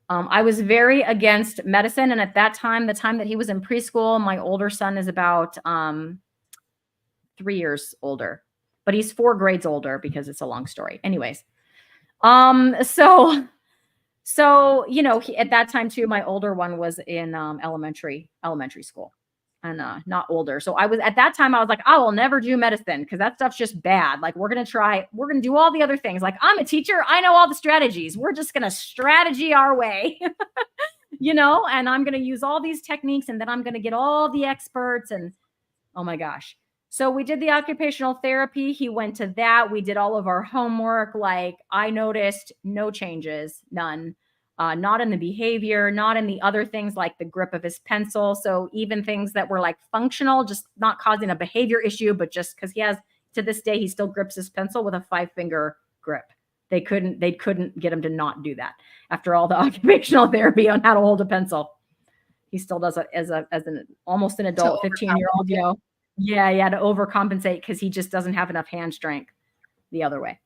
I was very against medicine. And at that time, the time that he was in preschool, my older son is about 3 years older, but he's 4 grades older, because it's a long story. Anyways, so So, at that time too, my older one was in elementary school, and not older. So I was at that time, I was like, I will never do medicine because that stuff's just bad. Like we're gonna do all the other things. Like I'm a teacher, I know all the strategies. We're just gonna strategy our way, and I'm gonna use all these techniques, and then I'm gonna get all the experts, and oh my gosh. So we did the occupational therapy. He went to that. We did all of our homework. Like I noticed no changes, none. Not in the behavior, not in the other things like the grip of his pencil. So even things that were like functional, just not causing a behavior issue, but just because to this day, he still grips his pencil with a 5-finger grip. They couldn't get him to not do that after all the occupational therapy on how to hold a pencil. He still does it as an almost an adult 15-year-old, Yeah, to overcompensate because he just doesn't have enough hand strength the other way.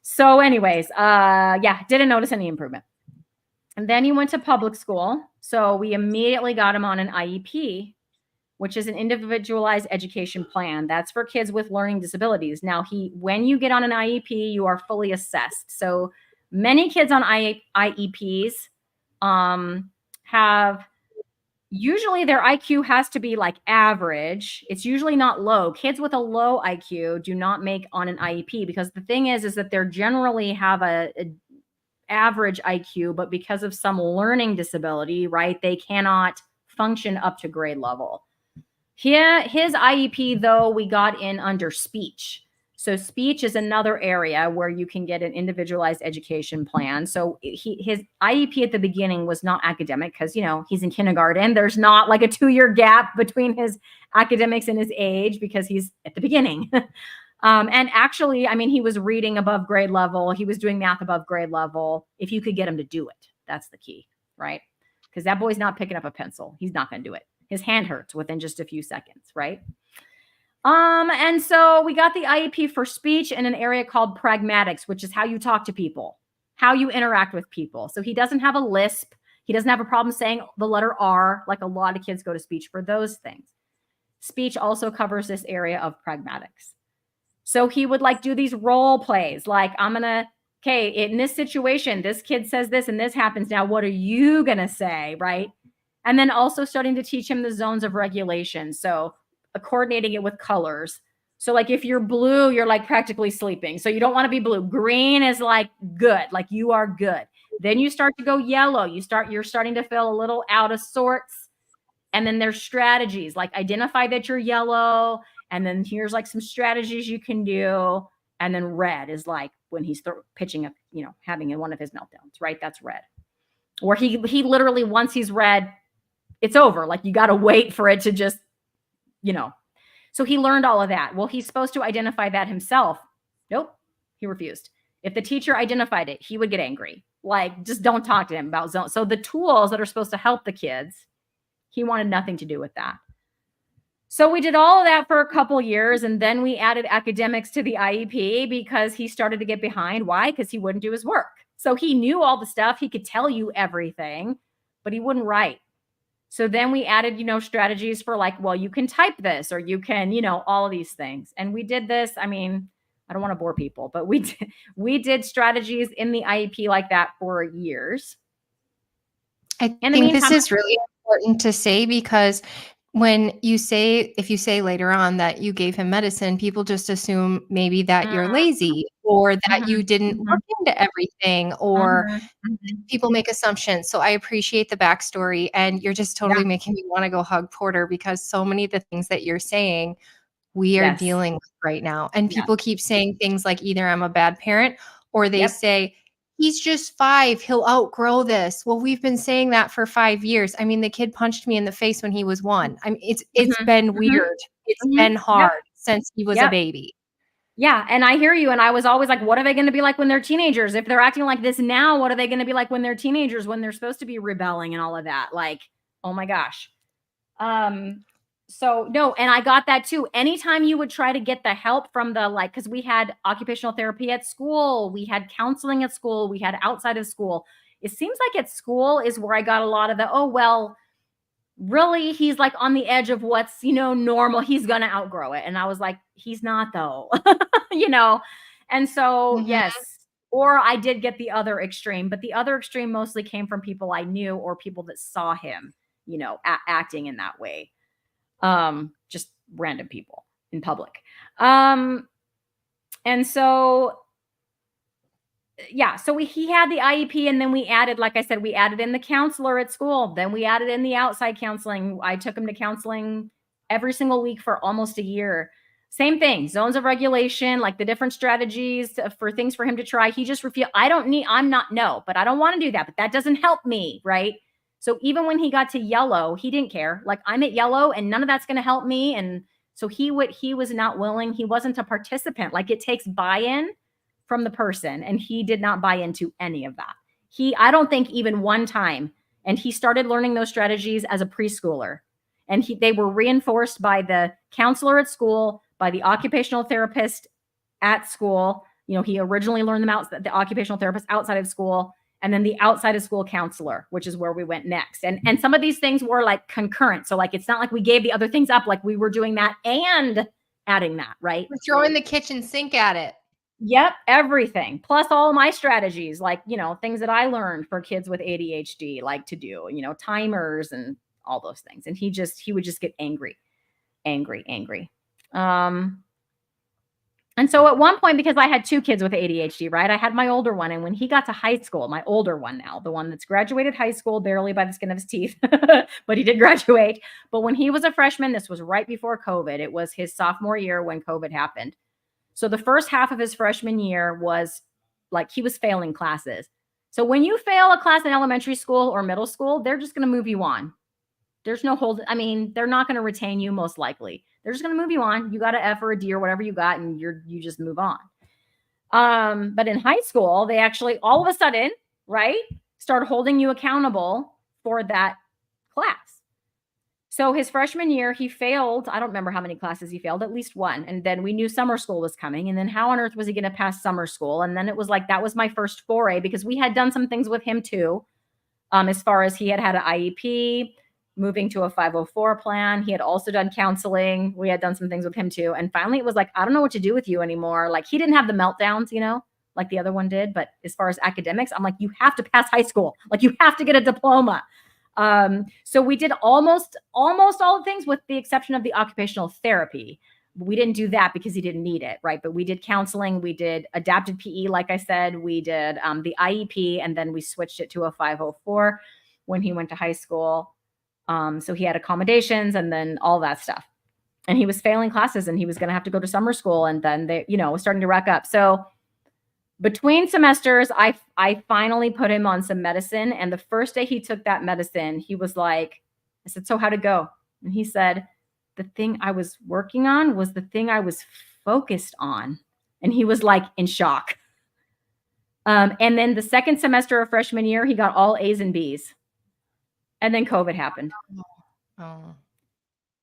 So anyways, didn't notice any improvement. And then he went to public school. So we immediately got him on an IEP, which is an individualized education plan. That's for kids with learning disabilities. Now, when you get on an IEP, you are fully assessed. So many kids on IEPs have usually their IQ has to be like average. It's usually not low. Kids with a low IQ do not make on an IEP because the thing is that they're generally have a average IQ, but because of some learning disability, right, they cannot function up to grade level. His IEP, though, we got in under speech. So speech is another area where you can get an individualized education plan. So his IEP at the beginning was not academic because, he's in kindergarten. There's not like a 2-year gap between his academics and his age because he's at the beginning. And actually, he was reading above grade level. He was doing math above grade level. If you could get him to do it, that's the key, right? Because that boy's not picking up a pencil. He's not going to do it. His hand hurts within just a few seconds, right? And so we got the IEP for speech in an area called pragmatics, which is how you talk to people, how you interact with people. So he doesn't have a lisp. He doesn't have a problem saying the letter R, like a lot of kids go to speech for those things. Speech also covers this area of pragmatics. So he would do these role plays, like okay, in this situation, this kid says this and this happens. Now, what are you going to say, right? And then also starting to teach him the zones of regulation. So coordinating it with colors. So if you're blue, you're practically sleeping. So you don't want to be blue. Green is good, you are good. Then you start to go yellow. You're starting to feel a little out of sorts. And then there's strategies identify that you're yellow. And then here's some strategies you can do. And then red is when he's pitching up, having one of his meltdowns, right? That's red. Or he literally, once he's red, it's over. You got to wait for it to just, So he learned all of that. Well, he's supposed to identify that himself. Nope. He refused. If the teacher identified it, he would get angry. Just don't talk to him about zone. So the tools that are supposed to help the kids, he wanted nothing to do with that. So we did all of that for a couple years, and then we added academics to the IEP because he started to get behind. Why? Because he wouldn't do his work. So he knew all the stuff. He could tell you everything, but he wouldn't write. So then we added, strategies for well, you can type this or you can, all of these things. And we did this. I don't want to bore people, but we did strategies in the IEP like that for years. I think this is really important to say because if you say later on that you gave him medicine, people just assume maybe that you're lazy or that you didn't look into everything or people make assumptions. So I appreciate the backstory and you're just totally making me want to go hug Porter because so many of the things that you're saying we are dealing with right now. And people keep saying things like either I'm a bad parent or they say, he's just 5. He'll outgrow this. Well, we've been saying that for 5 years. The kid punched me in the face when he was 1. It's been weird. It's been hard since he was a baby. Yeah. And I hear you. And I was always what are they going to be like when they're teenagers? If they're acting like this now, what are they going to be like when they're teenagers, when they're supposed to be rebelling and all of that? Oh my gosh. So no, and I got that too. Anytime you would try to get the help from the because we had occupational therapy at school, we had counseling at school, we had outside of school. It seems like at school is where I got a lot of the, oh, well, really, he's on the edge of what's, normal. He's going to outgrow it. And I was he's not though, And so, yes, Or I did get the other extreme, but the other extreme mostly came from people I knew or people that saw him, acting in that way. Just random people in public. And so yeah, so he had the IEP, and then we added, like I said, we added in the counselor at school. Then we added in the outside counseling. I took him to counseling every single week for almost a year. Same thing, zones of regulation, like the different strategies for things for him to try. He just refused. I don't want to do that, but that doesn't help me, right? So even when he got to yellow, he didn't care. Like, I'm at yellow and none of that's going to help me. And so he was not willing. He wasn't a participant. Like, it takes buy-in from the person, and he did not buy into any of that. I don't think even one time, and he started learning those strategies as a preschooler, and they were reinforced by the counselor at school, by the occupational therapist at school. He originally learned them the occupational therapist outside of school, and then the outside of school counselor, which is where we went next. And some of these things were like concurrent. So like, it's not like we gave the other things up, like we were doing that and adding that, right? We're throwing the kitchen sink at it. Yep, everything. Plus all my strategies, like, things that I learned for kids with ADHD, like to do, timers and all those things. And he would just get angry. And so at one point, because I had two kids with ADHD, right? I had my older one. And when he got to high school, my older one now, the one that's graduated high school, barely by the skin of his teeth, but he did graduate. But when he was a freshman, this was right before COVID. It was his sophomore year when COVID happened. So the first half of his freshman year was like he was failing classes. So when you fail a class in elementary school or middle school, they're just going to move you on. There's no hold. I mean, they're not going to retain you most likely. They're just going to move you on. You got an F or a D or whatever you got, and you just move on. But in high school, they actually all of a sudden, right, start holding you accountable for that class. So his freshman year, he failed. I don't remember how many classes he failed, at least one. And then we knew summer school was coming. And then how on earth was he going to pass summer school? And then it was like, that was my first foray, because we had done some things with him too. As far as he had an IEP, moving to a 504 plan. He had also done counseling. We had done some things with him too. And finally it was like, I don't know what to do with you anymore. Like, he didn't have the meltdowns, like the other one did. But as far as academics, I'm like, you have to pass high school. Like, you have to get a diploma. So we did almost all the things with the exception of the occupational therapy. We didn't do that because he didn't need it, right? But we did counseling, we did adapted PE, like I said, we did the IEP, and then we switched it to a 504 when he went to high school. So he had accommodations and then all that stuff. And he was failing classes, and he was going to have to go to summer school, and then they, was starting to rack up. So between semesters, I finally put him on some medicine. And the first day he took that medicine, he was like, I said, so how'd it go? And he said, the thing I was working on was the thing I was focused on. And he was like in shock. And then the second semester of freshman year, he got all A's and B's. And then COVID happened. Oh.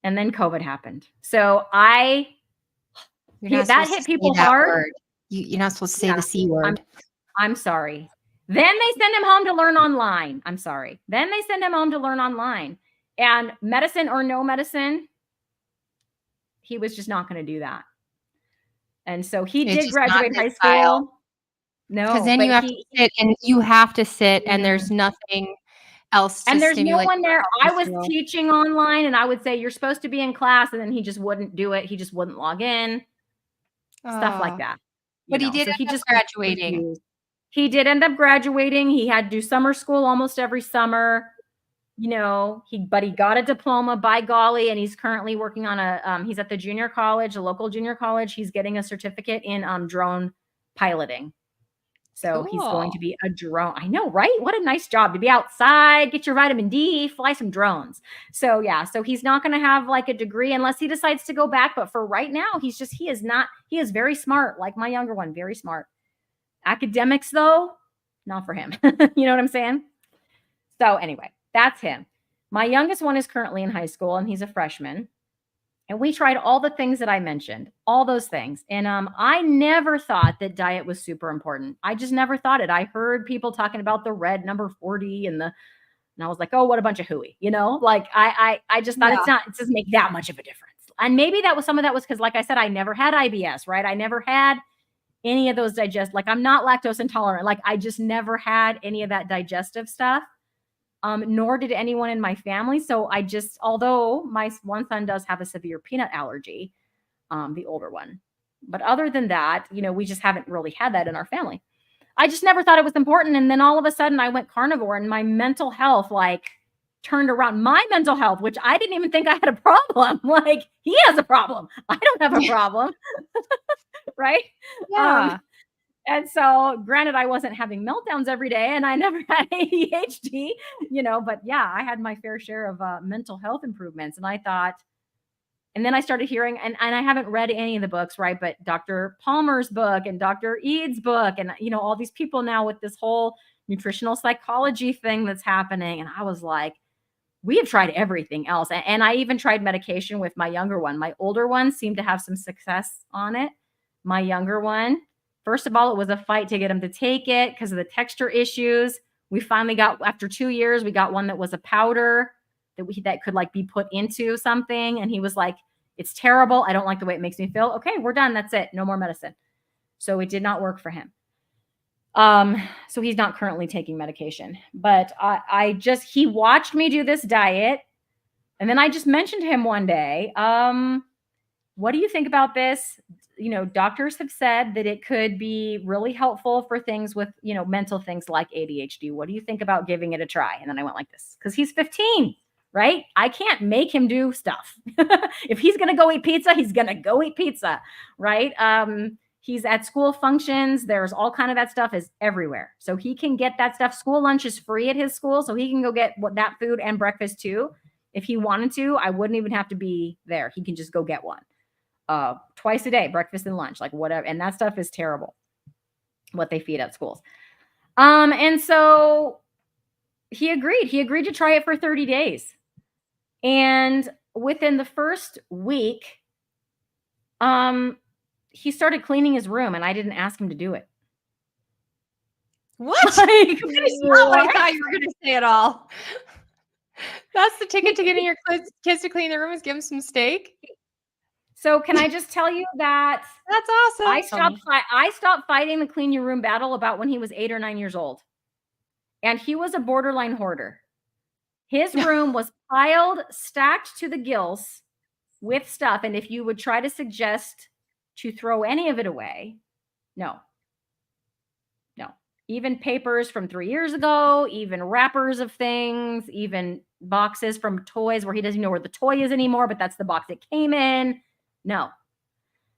And then COVID happened. So that hit people hard. Word. You're not supposed to say the C word. I'm sorry. Then they send him home to learn online. I'm sorry. Then they send him home to learn online. And medicine or no medicine, he was just not going to do that. And so he did graduate high school. No, because then you have to sit, and you have to sit, and there's nothing else to and there's stimulate. No one there. I was teaching online, and I would say, you're supposed to be in class, and then he just wouldn't do it. He just wouldn't log in. Stuff like that. But he did end up graduating. He did end up graduating. He had to do summer school almost every summer. But he got a diploma, by golly, and he's currently working on he's at the junior college, a local junior college. He's getting a certificate in drone piloting. So He's going to be a drone. I know, right? What a nice job to be outside, get your vitamin D, fly some drones. So yeah, so he's not going to have like a degree unless he decides to go back. But for right now, he is very smart, like my younger one, very smart. Academics though, not for him. You know what I'm saying? So anyway, that's him. My youngest one is currently in high school, and he's a freshman. And we tried all the things that I mentioned, all those things. And I never thought that diet was super important. I just never thought it. I heard people talking about the red number 40 and I was like, oh, what a bunch of hooey, like I just thought it doesn't make that much of a difference. And maybe some of that was because, like I said, I never had IBS, right? I never had any of those like I'm not lactose intolerant. Like I just never had any of that digestive stuff. Nor did anyone in my family. So I just, although my one son does have a severe peanut allergy, the older one. But other than that, we just haven't really had that in our family. I just never thought it was important. And then all of a sudden I went carnivore and my mental health turned around. My mental health, which I didn't even think I had a problem. Like he has a problem. I don't have a problem. Right? Yeah. And so granted, I wasn't having meltdowns every day and I never had ADHD, but yeah, I had my fair share of mental health improvements. And I thought, and then I started hearing, and I haven't read any of the books, right? But Dr. Palmer's book and Dr. Ead's book, and all these people now with this whole nutritional psychology thing that's happening. And I was like, we have tried everything else. And I even tried medication with my younger one. My older one seemed to have some success on it. My younger one, first of all, it was a fight to get him to take it because of the texture issues. We finally got, after 2 years, we got one that was a powder that could be put into something. And he was like, it's terrible. I don't like the way it makes me feel. Okay, we're done. That's it. No more medicine. So it did not work for him. So he's not currently taking medication, but he watched me do this diet. And then I just mentioned to him one day, what do you think about this? Doctors have said that it could be really helpful for things with, mental things like ADHD. What do you think about giving it a try? And then I went like this, because he's 15, right? I can't make him do stuff. If he's going to go eat pizza, he's going to go eat pizza, right? He's at school functions. There's all kind of that stuff is everywhere. So he can get that stuff. School lunch is free at his school. So he can go get that food and breakfast too. If he wanted to, I wouldn't even have to be there. He can just go get one. Twice a day, breakfast and lunch, whatever. And that stuff is terrible, what they feed at schools. And so he agreed to try it for 30 days. And within the first week, he started cleaning his room and I didn't ask him to do it. What? Not what I thought you were going to say at all. That's the ticket to getting your kids to clean their room is give them some steak. So can I just tell you that that's awesome. I stopped fighting the clean your room battle about when he was 8 or 9 years old. And he was a borderline hoarder. His room was stacked to the gills with stuff. And if you would try to suggest to throw any of it away, no. Even papers from 3 years ago, even wrappers of things, even boxes from toys where he doesn't know where the toy is anymore, but that's the box it came in. No.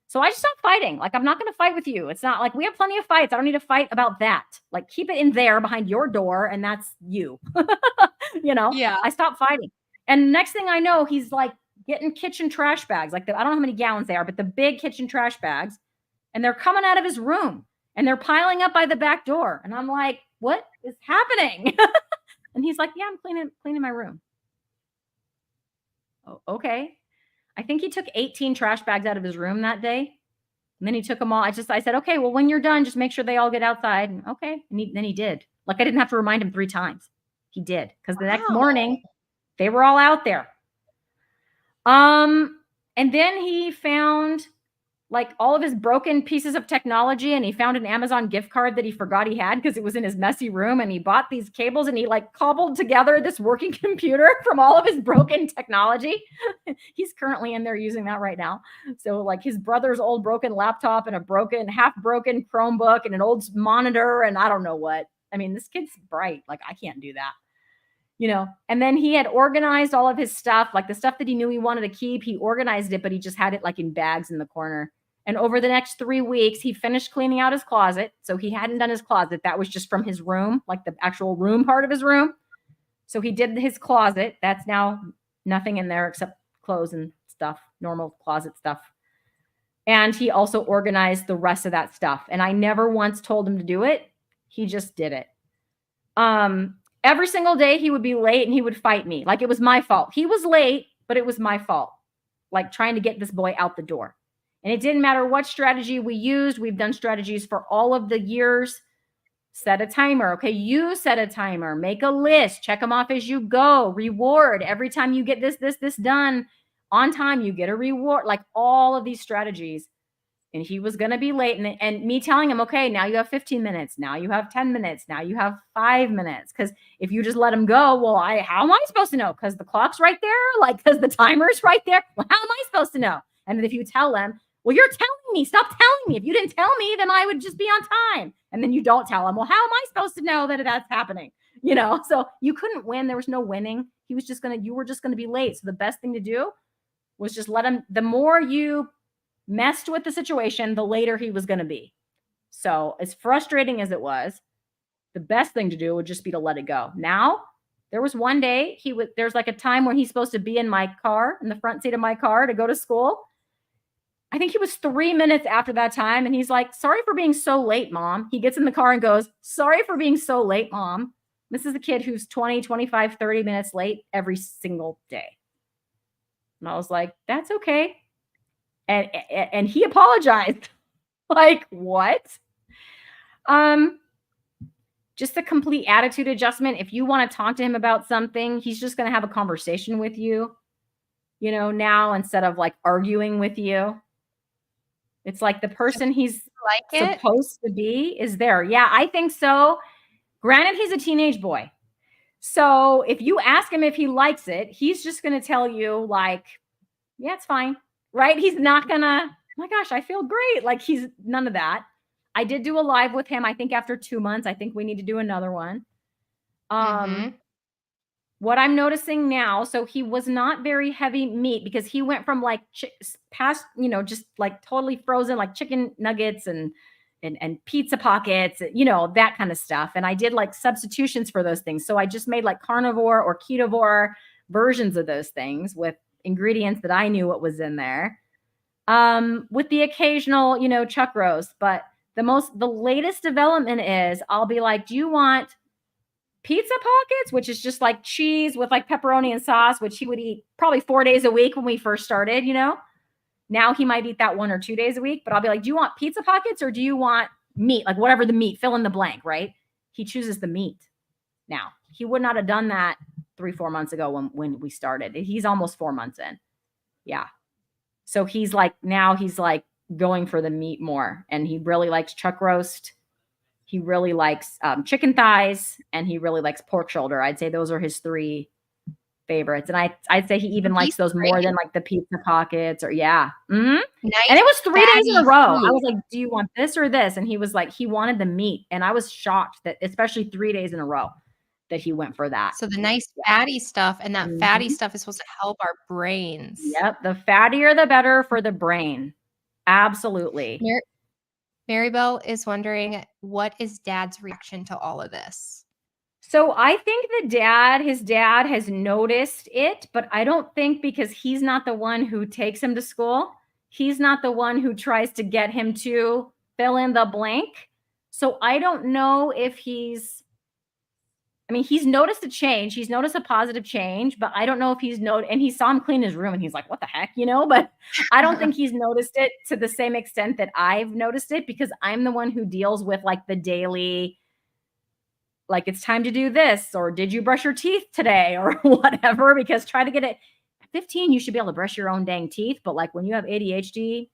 So I just stopped fighting. I'm not going to fight with you. It's not we have plenty of fights. I don't need to fight about that. Keep it in there behind your door. And that's you, Yeah. I stopped fighting. And next thing I know, he's getting kitchen trash bags. I don't know how many gallons they are, but the big kitchen trash bags, and they're coming out of his room and they're piling up by the back door. And I'm like, what is happening? And he's like, yeah, I'm cleaning my room. Oh, okay. I think he took 18 trash bags out of his room that day. And then he took them all. I said, okay, well, when you're done, just make sure they all get outside. And okay. And then he did. I didn't have to remind him 3 times. He did. Because the next morning, they were all out there. And then he found all of his broken pieces of technology, and he found an Amazon gift card that he forgot he had because it was in his messy room, and he bought these cables and he cobbled together this working computer from all of his broken technology. He's currently in there using that right now. So his brother's old broken laptop and a half broken Chromebook and an old monitor and I don't know what. I mean, this kid's bright. I can't do that. And then he had organized all of his stuff, the stuff that he knew he wanted to keep. He organized it, but he just had it in bags in the corner. And over the next 3 weeks, he finished cleaning out his closet. So he hadn't done his closet. That was just from his room, the actual room part of his room. So he did his closet. That's now nothing in there except clothes and stuff, normal closet stuff. And he also organized the rest of that stuff. And I never once told him to do it. He just did it. Every single day he would be late and he would fight me. It was my fault. He was late, but it was my fault. Trying to get this boy out the door. And it didn't matter what strategy we used. We've done strategies for all of the years. Set a timer. Okay, you set a timer. Make a list. Check them off as you go. Reward. Every time you get this done on time, you get a reward. All of these strategies. and he was going to be late. And me telling him, okay, now you have 15 minutes. Now you have 10 minutes. Now you have 5 minutes. Because if you just let him go, well, how am I supposed to know? Because the clock's right there. Like, because the timer's right there. Well, how am I supposed to know? And then if you tell him, well, you're telling me, stop telling me. If you didn't tell me, then I would just be on time. And then you don't tell him, well, how am I supposed to know that that's happening? You know, so you couldn't win. There was no winning. You were just going to be late. So the best thing to do was just let him, the more you messed with the situation, the later he was going to be. So as frustrating as it was, the best thing to do would just be to let it go. Now, there was one day there's like a time where he's supposed to be in my car, in the front seat of my car to go to school. I think he was 3 minutes after that time. And he's like, sorry for being so late, Mom. He gets in the car and goes, sorry for being so late, Mom. This is a kid who's 20, 25, 30 minutes late every single day. And I was like, that's okay. And he apologized. Like, what? Just a complete attitude adjustment. If you want to talk to him about something, he's just going to have a conversation with you, now, instead of like arguing with you. It's like the person he's supposed to be is there. Yeah, I think so. Granted, he's a teenage boy. So if you ask him if he likes it, he's just going to tell you like, yeah, it's fine. Right? He's not going to, oh my gosh, I feel great. Like he's none of that. I did do a live with him. I think after 2 months, I think we need to do another one. What I'm noticing now, so he was not very heavy meat because he went from like past, just like totally frozen, like chicken nuggets and pizza pockets, that kind of stuff. And I did like substitutions for those things. So I just made like carnivore or ketovore versions of those things with ingredients that I knew what was in there. With the occasional, chuck roast. But the latest development is I'll be like, do you want pizza pockets, which is just like cheese with like pepperoni and sauce, which he would eat probably 4 days a week when we first started, Now he might eat that 1 or 2 days a week, but I'll be like, do you want pizza pockets or do you want meat? Like whatever the meat, fill in the blank, right? He chooses the meat. Now, he would not have done that 3-4 months ago when we started. He's almost 4 months in. Yeah. So he's like going for the meat more, and he really likes chuck roast. He really likes chicken thighs, and he really likes pork shoulder. I'd say those are his 3 favorites. And I'd say he even likes those more than like the pizza pockets or yeah. Mm-hmm. Nice, and it was 3 days in a row. Food. I was like, do you want this or this? And he was like, he wanted the meat. And I was shocked that especially 3 days in a row that he went for that. So the nice fatty stuff, and that fatty stuff is supposed to help our brains. Yep. The fattier, the better for the brain. Absolutely. Maribel is wondering, what is Dad's reaction to all of this? So I think his dad has noticed it, but I don't think because he's not the one who takes him to school. He's not the one who tries to get him to fill in the blank. So I don't know if he's noticed a change. He's noticed a positive change, but I don't know if and he saw him clean his room and he's like, what the heck, but I don't think he's noticed it to the same extent that I've noticed it, because I'm the one who deals with like the daily, like it's time to do this, or did you brush your teeth today or whatever, because try to get it at 15, you should be able to brush your own dang teeth. But like when you have ADHD,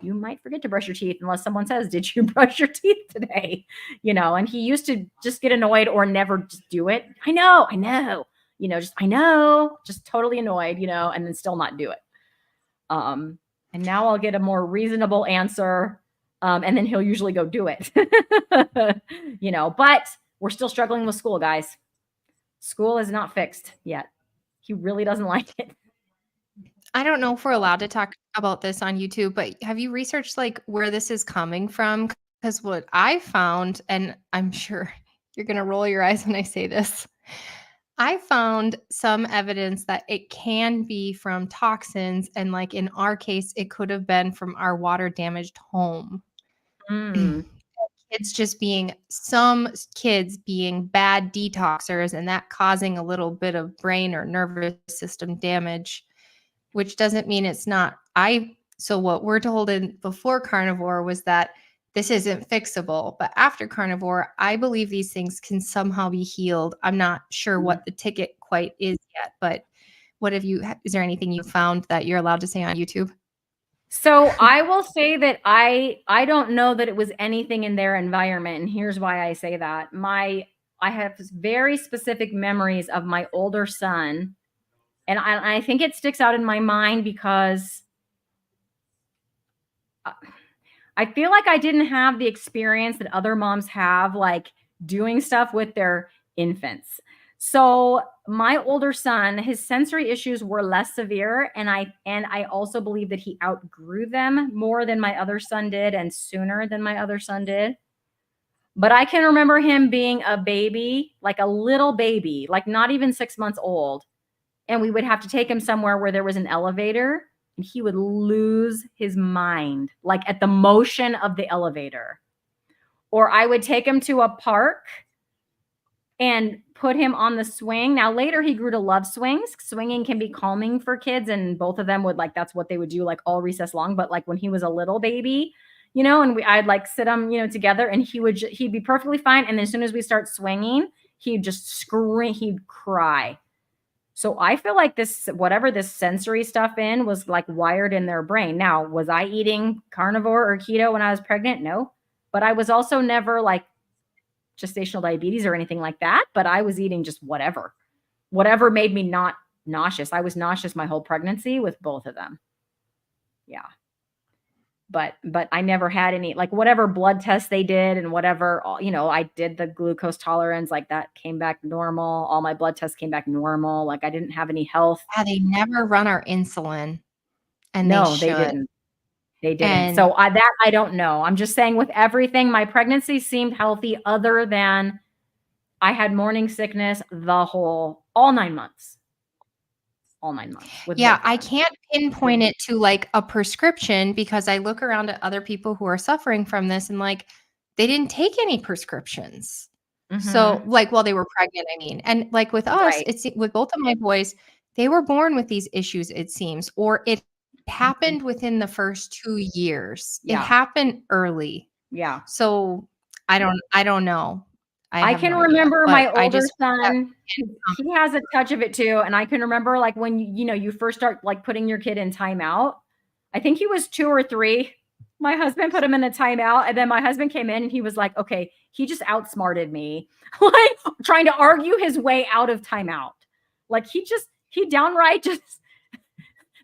you might forget to brush your teeth unless someone says, did you brush your teeth today? And he used to just get annoyed or never just do it. I know, just totally annoyed, and then still not do it. And now I'll get a more reasonable answer. And then he'll usually go do it, but we're still struggling with school, guys. School is not fixed yet. He really doesn't like it. I don't know if we're allowed to talk about this on YouTube, but have you researched like where this is coming from? Because what I found, and I'm sure you're going to roll your eyes when I say this, I found some evidence that it can be from toxins. And like in our case, it could have been from our water damaged home. Some kids being bad detoxers, and that causing a little bit of brain or nervous system damage, which doesn't mean it's not. So what we're told before carnivore was that this isn't fixable, but after carnivore, I believe these things can somehow be healed. I'm not sure what the ticket quite is yet, but is there anything you found that you're allowed to say on YouTube? So I will say that I don't know that it was anything in their environment, and here's why I say that. I have very specific memories of my older son, and I think it sticks out in my mind because I feel like I didn't have the experience that other moms have, like doing stuff with their infants. So my older son, his sensory issues were less severe, and I also believe that he outgrew them more than my other son did and sooner than my other son did. But I can remember him being a baby, like a little baby, like not even 6 months old, and we would have to take him somewhere where there was an elevator, and he would lose his mind, like at the motion of the elevator. Or I would take him to a park and put him on the swing. Now, later he grew to love swings. Swinging can be calming for kids, and both of them would like, that's what they would do like all recess long. But like when he was a little baby, and I'd like sit them, together, and he'd be perfectly fine. And then as soon as we start swinging, he'd just scream, he'd cry. So I feel like whatever this sensory stuff in was like wired in their brain. Now, was I eating carnivore or keto when I was pregnant? No, but I was also never like gestational diabetes or anything like that. But I was eating just whatever made me not nauseous. I was nauseous my whole pregnancy with both of them. Yeah. But I never had any, like whatever blood tests they did and whatever, I did the glucose tolerance, like that came back normal. All my blood tests came back normal. Like I didn't have any health. Yeah, they never run our insulin, and they No, they should. didn't. They didn't. And So I don't know. I'm just saying with everything, my pregnancy seemed healthy other than I had morning sickness all 9 months. All 9 months with yeah, both of I them. can't pinpoint it to like a prescription because I look around at other people who are suffering from this and like they didn't take any prescriptions. So Mhm. like while they were pregnant, I mean. And like with us, Right. it's with both of my boys, they were born with these issues, it seems, or it Mhm. happened within the first 2 years. It Yeah. happened early. Yeah. So I don't know. I I have can no idea, remember but my I older just that son, he has a touch of it too, and I can remember, like, when you first start, like, putting your kid in timeout. I think he was 2 or 3. My husband put him in a timeout, and then my husband came in, and he was like, "Okay, he just outsmarted me," like, trying to argue his way out of timeout. Like, he downright just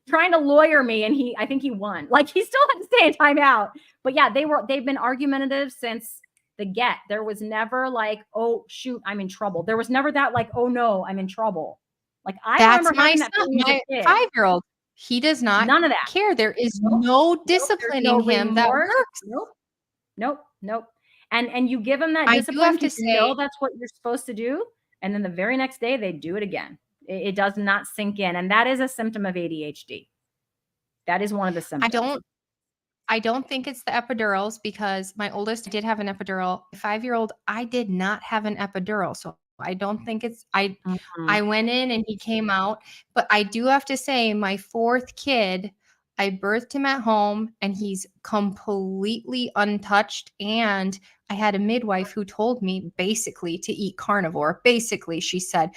trying to lawyer me, and I think he won. Like, he still had to stay in timeout. But yeah, they've been argumentative since the get. There was never like, oh shoot, I'm in trouble. There was never that like, oh no, I'm in trouble. Like I That's remember my having that son, feeling as a my kid. 5-year-old. He does not None of that. care. There is Nope. no Nope. There's discipline no in him that remorse. works. Nope. Nope. Nope. And you give them that I do discipline have to because you know say, that's what you're supposed to do. And then the very next day they do it again. It does not sink in. And that is a symptom of ADHD. That is one of the I symptoms. don't I don't think it's the epidurals because my oldest did have an epidural. My 5-year-old, I did not have an epidural. So I don't think it's I Mhm. went in and he came out, but I do have to say my 4th kid, I birthed him at home and he's completely untouched, and I had a midwife who told me basically to eat carnivore. Basically, she said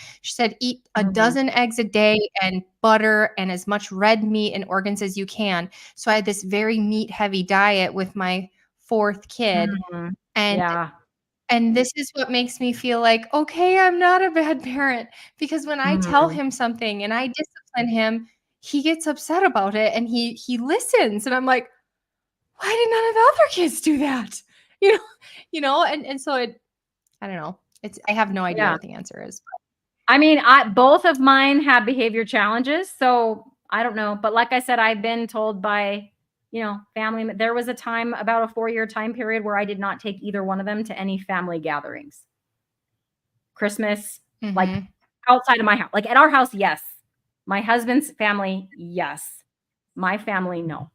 eat a Mhm. dozen eggs a day and butter and as much red meat and organs as you can. So I had this very meat heavy diet with my 4th kid, Mhm. and Yeah. this is what makes me feel like, okay, I'm not a bad parent, because when I tell Mhm. him something and I discipline him, he gets upset about it and he listens, and I'm like, why did none of the other kids do that? You know, and so I don't know. I have no idea Yeah. what the answer is. I mean, both of mine have behavior challenges, so I don't know. But like I said, I've been told by, family. There was a time, about a 4-year time period, where I did not take either one of them to any family gatherings. Christmas, like Mhm. outside of my house. Like at our house, yes. My husband's family, yes. My family, no.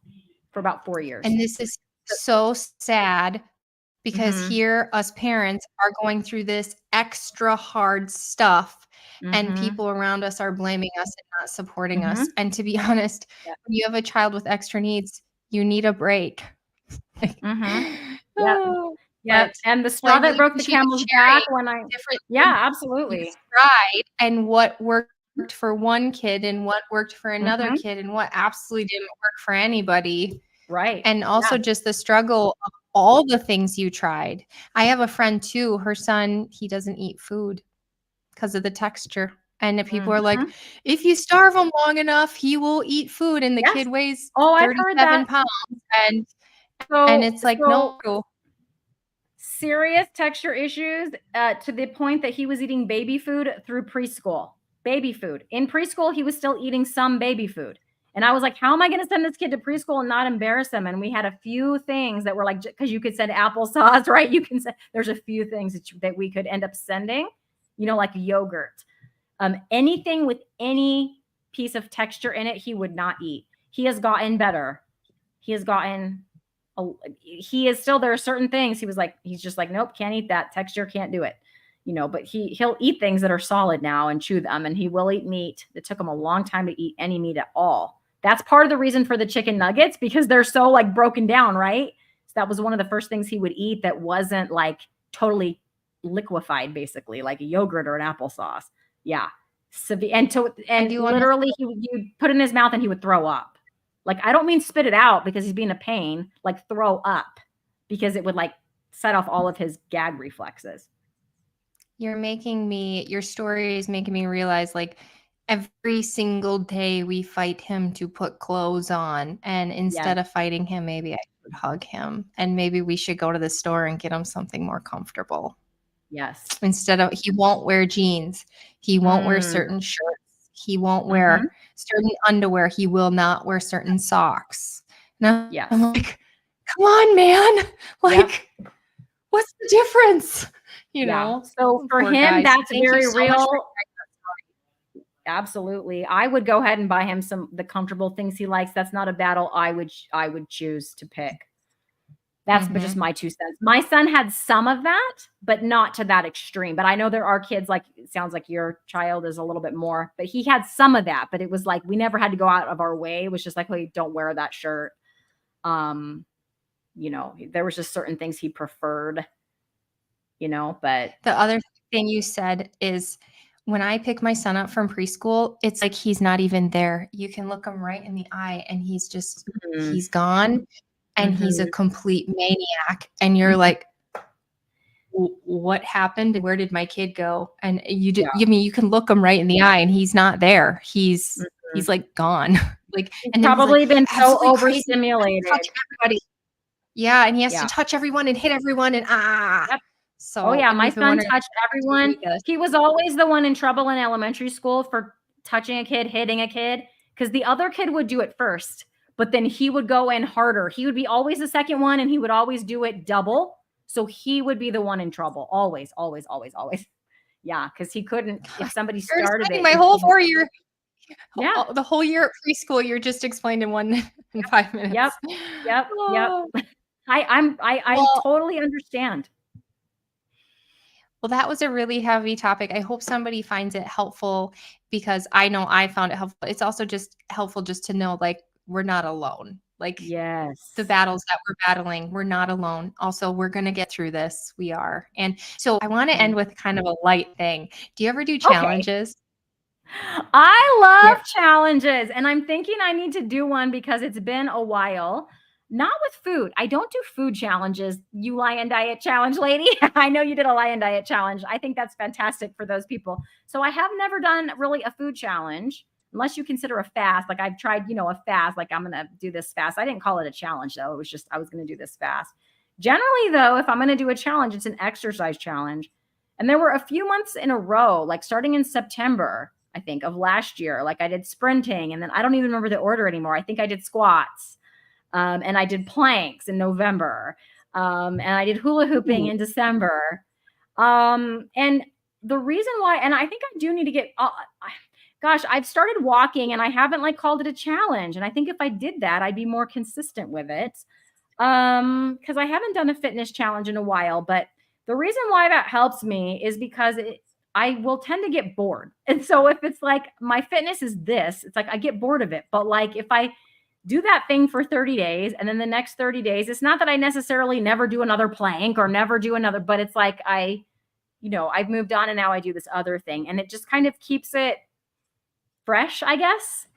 For about 4 years. And this is so sad because Mhm. here us parents are going through this extra hard stuff, and Mhm. people around us are blaming us and not supporting us. Mhm. And to be honest, Yeah. when you have a child with extra needs, you need a break. Like, Mhm. Yep. oh, Yep. but And the well, I straw that really broke the appreciate you camel's back sharing when I different Yeah, things you've absolutely. tried and what worked worked for one kid and what worked for another Mhm. kid and what absolutely didn't work for anybody. Right. And Yeah. also just the struggle of all the things you tried. I have a friend too, her son, he doesn't eat food because of the texture. And if people are like, Mhm. if you starve him long enough, he will eat food. And the Yes. kid weighs Oh, I've heard 37 that. pounds. And and So it's like, so no. serious texture issues to the point that he was eating baby food through preschool. Baby food. In preschool, he was still eating some baby food. And I was like, how am I going to send this kid to preschool and not embarrass him? And we had a few things that were like, because you could send applesauce, right? You can send, there's a few things that we could end up sending, like yogurt. Anything with any piece of texture in it, he would not eat. He has gotten better. He has gotten he is still, there are certain things he's just like, nope, can't eat that texture, can't do it, but he'll eat things that are solid now and chew them, and he will eat meat. It took him a long time to eat any meat at all. That's part of the reason for the chicken nuggets, because they're so like broken down, right? So that was one of the first things he would eat that wasn't like totally liquefied, basically like a yogurt or an applesauce. Yeah. I And do understand. literally he would put it in his mouth and he would throw up. Like, I don't mean spit it out because he's being a pain, like throw up, because it would like set off all of his gag reflexes. Your story is making me realize like every single day we fight him to put clothes on. And Yes. instead of fighting him, maybe I should hug him. And maybe we should go to the store and get him something more comfortable. Yes. Instead of, he won't wear jeans. He won't wear Mm. certain shirts. He won't Mm-hmm. wear certain underwear. He will not wear certain socks. And I'm Yes. like, come on, man. Yep. Like, what's the difference? Yeah. So for Poor him, guy. So that's thank you very so much for real. Absolutely. I would go ahead and buy him the comfortable things he likes. That's not a battle I would choose to pick. That's just my 2 cents. My son had some of that, but not to that extreme. But I know there are kids, like it sounds like your child is a little bit more, but he had some of that. But it was like we never had to go out of our way. It was just like, hey, don't wear that shirt. There was just certain things he preferred, but The other thing you said is when I pick my son up from preschool, it's like he's not even there. You can look him right in the eye and mm, he's gone and he's a mhm, complete maniac. And you're mhm, like, what happened? Where did my kid go? And yeah. you can look him right in the eye and he's not there. Mhm. He's like gone. Like, He's and then he's like probably been so absolutely crazy. overstimulated. Touch everybody. Yeah, and he has to Yeah. touch everyone and hit everyone and Yep. Oh, So, yeah, and my we've been son wondering touched to everyone. take us. He was always the one in trouble in elementary school for touching a kid, hitting a kid, because the other kid would do it first, but then he would go in harder. He would be always the second one, and he would always do it double. So he would be the one in trouble. Always, always, always, always. Yeah, because he couldn't, if somebody You're started explaining it, my he whole couldn't. 4 year Yeah. the whole year at preschool, you're just explained in one in 5 Yep. minutes. Yep. Yep. Oh, I well totally understand. well, that was a really heavy topic. I hope somebody finds it helpful because I know I found it helpful. It's also just helpful just to know, like, we're not alone. Like, the Yes. battles that we're battling, we're not alone. Also, we're gonna get through this. We are. And so I wanna Mhm. end with kind of a light thing. Do you ever do Okay. challenges? I Yeah. love challenges, and I'm thinking I need to do one because it's been a while. Not with food. I don't do food challenges. You lion diet challenge lady. I know you did a lion diet challenge. I think that's fantastic for those people. So I have never done really a food challenge unless you consider a fast. Like I've tried, a fast, like I'm going to do this fast. I didn't call it a challenge though. It was just I was going to do this fast. Generally though, if I'm going to do a challenge, it's an exercise challenge. And there were a few months in a row, like starting in September, I think, of last year. Like I did sprinting, and then I don't even remember the order anymore. I think I did squats, and I did planks in November, and I did hula hooping Ooh. in December. And the reason why, and I think I do need to get, gosh, I've started walking, and I haven't like called it a challenge. And I think if I did that, I'd be more consistent with it. Because I haven't done a fitness challenge in a while, but the reason why that helps me is because I will tend to get bored. And so if it's like my fitness is this, it's like I get bored of it. But like if I do that thing for 30 days and then the next 30 days, it's not that I necessarily never do another plank or never do another, but it's like I've moved on and now I do this other thing. And it just kind of keeps it fresh, I guess.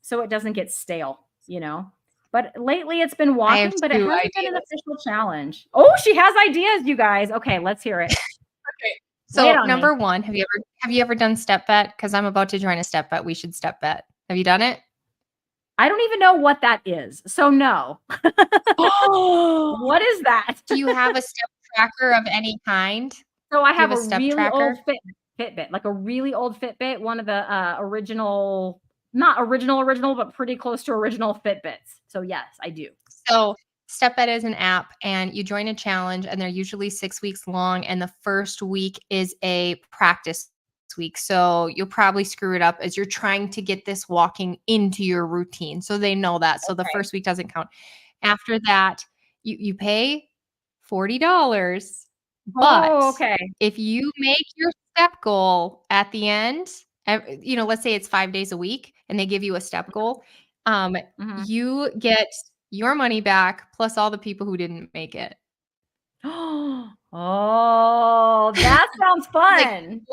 So it doesn't get stale, you know. But lately it's been I have walking, but it 2 hasn't been an ideas. official challenge. Oh, she has ideas, you guys. Okay, let's hear it. Okay. Lay it So, on me. number 1, have you ever done step bet? Because I'm about to join a step bet. We should step bet. Have you done it? I don't even know what that is. So no. Oh! What is that? Do you have a step tracker of any kind? So I Do you have have a a step really old tracker? Fitbit, like a really old Fitbit, one of the original, not original, but pretty close to original Fitbits. So yes, I do. So, StepBet is an app, and you join a challenge, and they're usually 6 weeks long, and the first week is a practice week. So, you'll probably screw it up as you're trying to get this walking into your routine. So, they know that. So, the Okay. first week doesn't count. After that, you pay $40, Oh, but okay. if you make your step goal at the end, let's say it's 5 days a week and they give you a step goal, Mhm. you get your money back plus all the people who didn't make it. Oh, that sounds Like fun.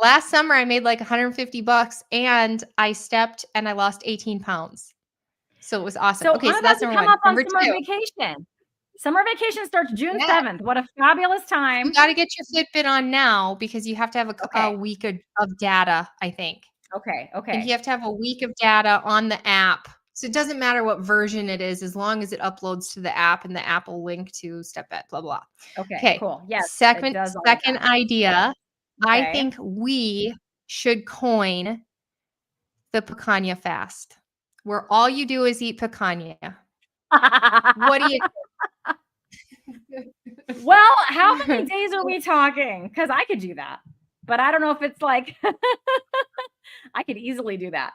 last summer I made like $150 and I stepped and I lost 18 pounds. So it was awesome. So Okay, I'm so about that's to number come 1. up on Number summer 2, vacation. Summer vacation starts June yeah, 7th. What a fabulous you time. gotta get your Fitbit on now because you have to have a Okay. week of data, I think. Okay. I think you Okay. have to have a week of data on the app. So it doesn't matter what version it is as long as it uploads to the app and the app will link to StepBet, blah, blah. Okay. Okay. Cool. Yes, it Second does all of second that. idea, I Okay. think we should coin the picanha fast, where all you do is eat picanha. What do you Well, how many days are we talking? Because I could do that, but I don't know if it's like I could easily do that.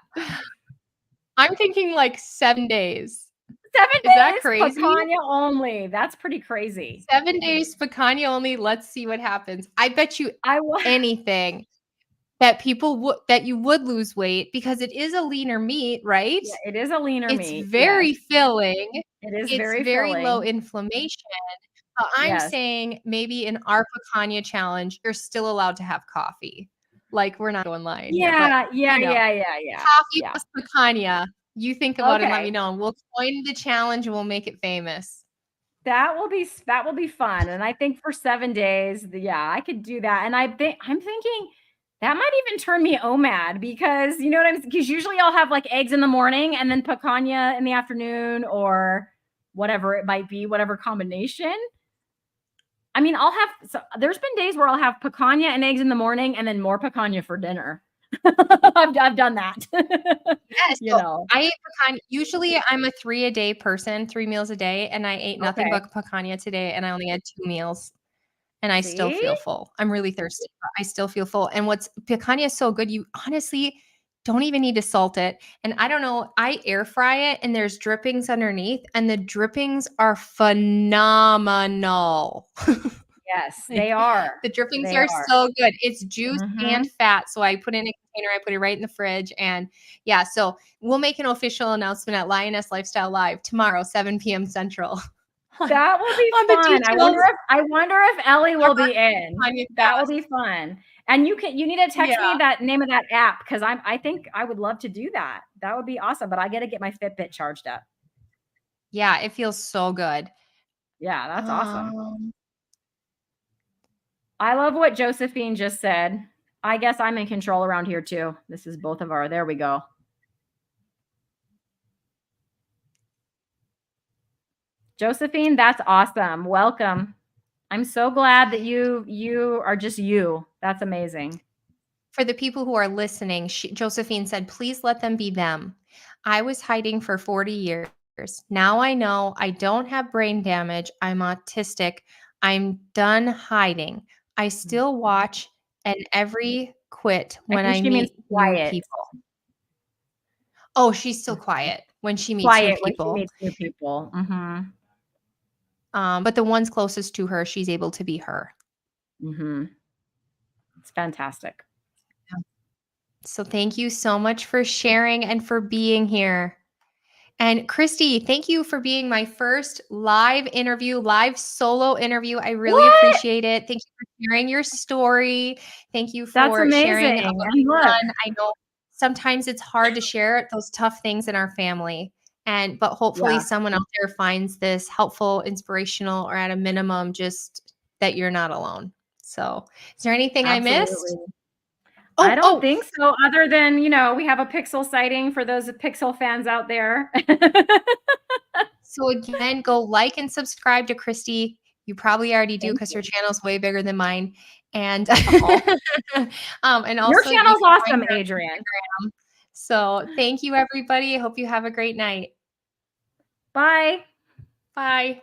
I'm thinking like 7 days. 7 Is that days, crazy? picanha only. That's pretty crazy. 7 days picanha only. Let's see what happens. I bet you I wa anything that you would lose weight because it is a leaner meat, right? Yeah, it is a leaner It's meat. Yes, very filling. it is It's very very low filling. inflammation. I'm Yes. saying maybe in our picanha challenge, you're still allowed to have coffee. Like, we're not going lying here, but, Yeah, yeah, yeah, yeah, yeah, coffee yeah. plus picanha. You think about it and let me Okay. know, and we'll coin the challenge, and we'll make it famous. That will be fun, and I think for 7 days, yeah, I could do that, and I'm thinking that might even turn me OMAD because you know what I'm because usually I'll have, like, eggs in the morning and then picanha in the afternoon or whatever it might be, whatever combination. I mean, there's been days where I'll have picanha and eggs in the morning and then more picanha for dinner. I've done that. Yes, You so know? I eat picanha usually, I'm a 3 a day person, 3 meals a day, and I ate nothing Okay. but picanha today, and I only had 2 meals, and I still See? feel full. I'm really thirsty, but I still feel full, and what's picanha is so good, you honestly don't even need to salt it, and I don't know, I air fry it, and there's drippings underneath, and the drippings are phenomenal. Yes, they Like, are. the drippings They are are. so good. It's juice and Mhm. fat, so I put it in a container, I put it right in the fridge, and yeah, so we'll make an official announcement at Lioness Lifestyle Live tomorrow, 7 PM Central on That will be the fun. details I wonder if Ellie of will our be in. Kanye That will fast. be fun. And you need to Yeah. text me that name of that app because I think I would love to do that. That would be awesome, but I gotta get my Fitbit charged up. Yeah, it feels so good. Yeah, that's awesome. Um, I love what Josephine just said. I guess I'm in control around here too. This is both of our there we go. Josephine, that's awesome. Welcome. I'm so glad that you are just you. That's amazing. for the people who are listening, Josephine said, "Please let them be them. I was hiding for 40 years. Now I know I don't have brain damage. I'm autistic. I'm done hiding. I still watch and every quit I when think I she means meet new quiet. people." Oh, she's still quiet when she meets new Quiet when she people. meets new people. Mhm. But the ones closest to her, she's able to be her. Mhm. It's fantastic. So thank you so much for sharing and for being here. And Cristie, thank you for being my first live solo interview. I really What? appreciate it. Thank you for sharing your story. Thank you That's for sharing amazing. what And you've look, done. I know sometimes it's hard to share those tough things in our family. But hopefully yeah, someone out there finds this helpful, inspirational, or at a minimum, just that you're not alone. So, is there anything I absolutely. missed? I Oh, don't oh, think so, other than, we have a Pixel sighting for those Pixel fans out there. so again, go like and subscribe to Cristie. You probably already do Thank because you. her channel's way bigger than mine. And Oh, and your also you channel's can find awesome, her on Adrian. Instagram. So thank you, everybody. I hope you have a great night. Bye. Bye.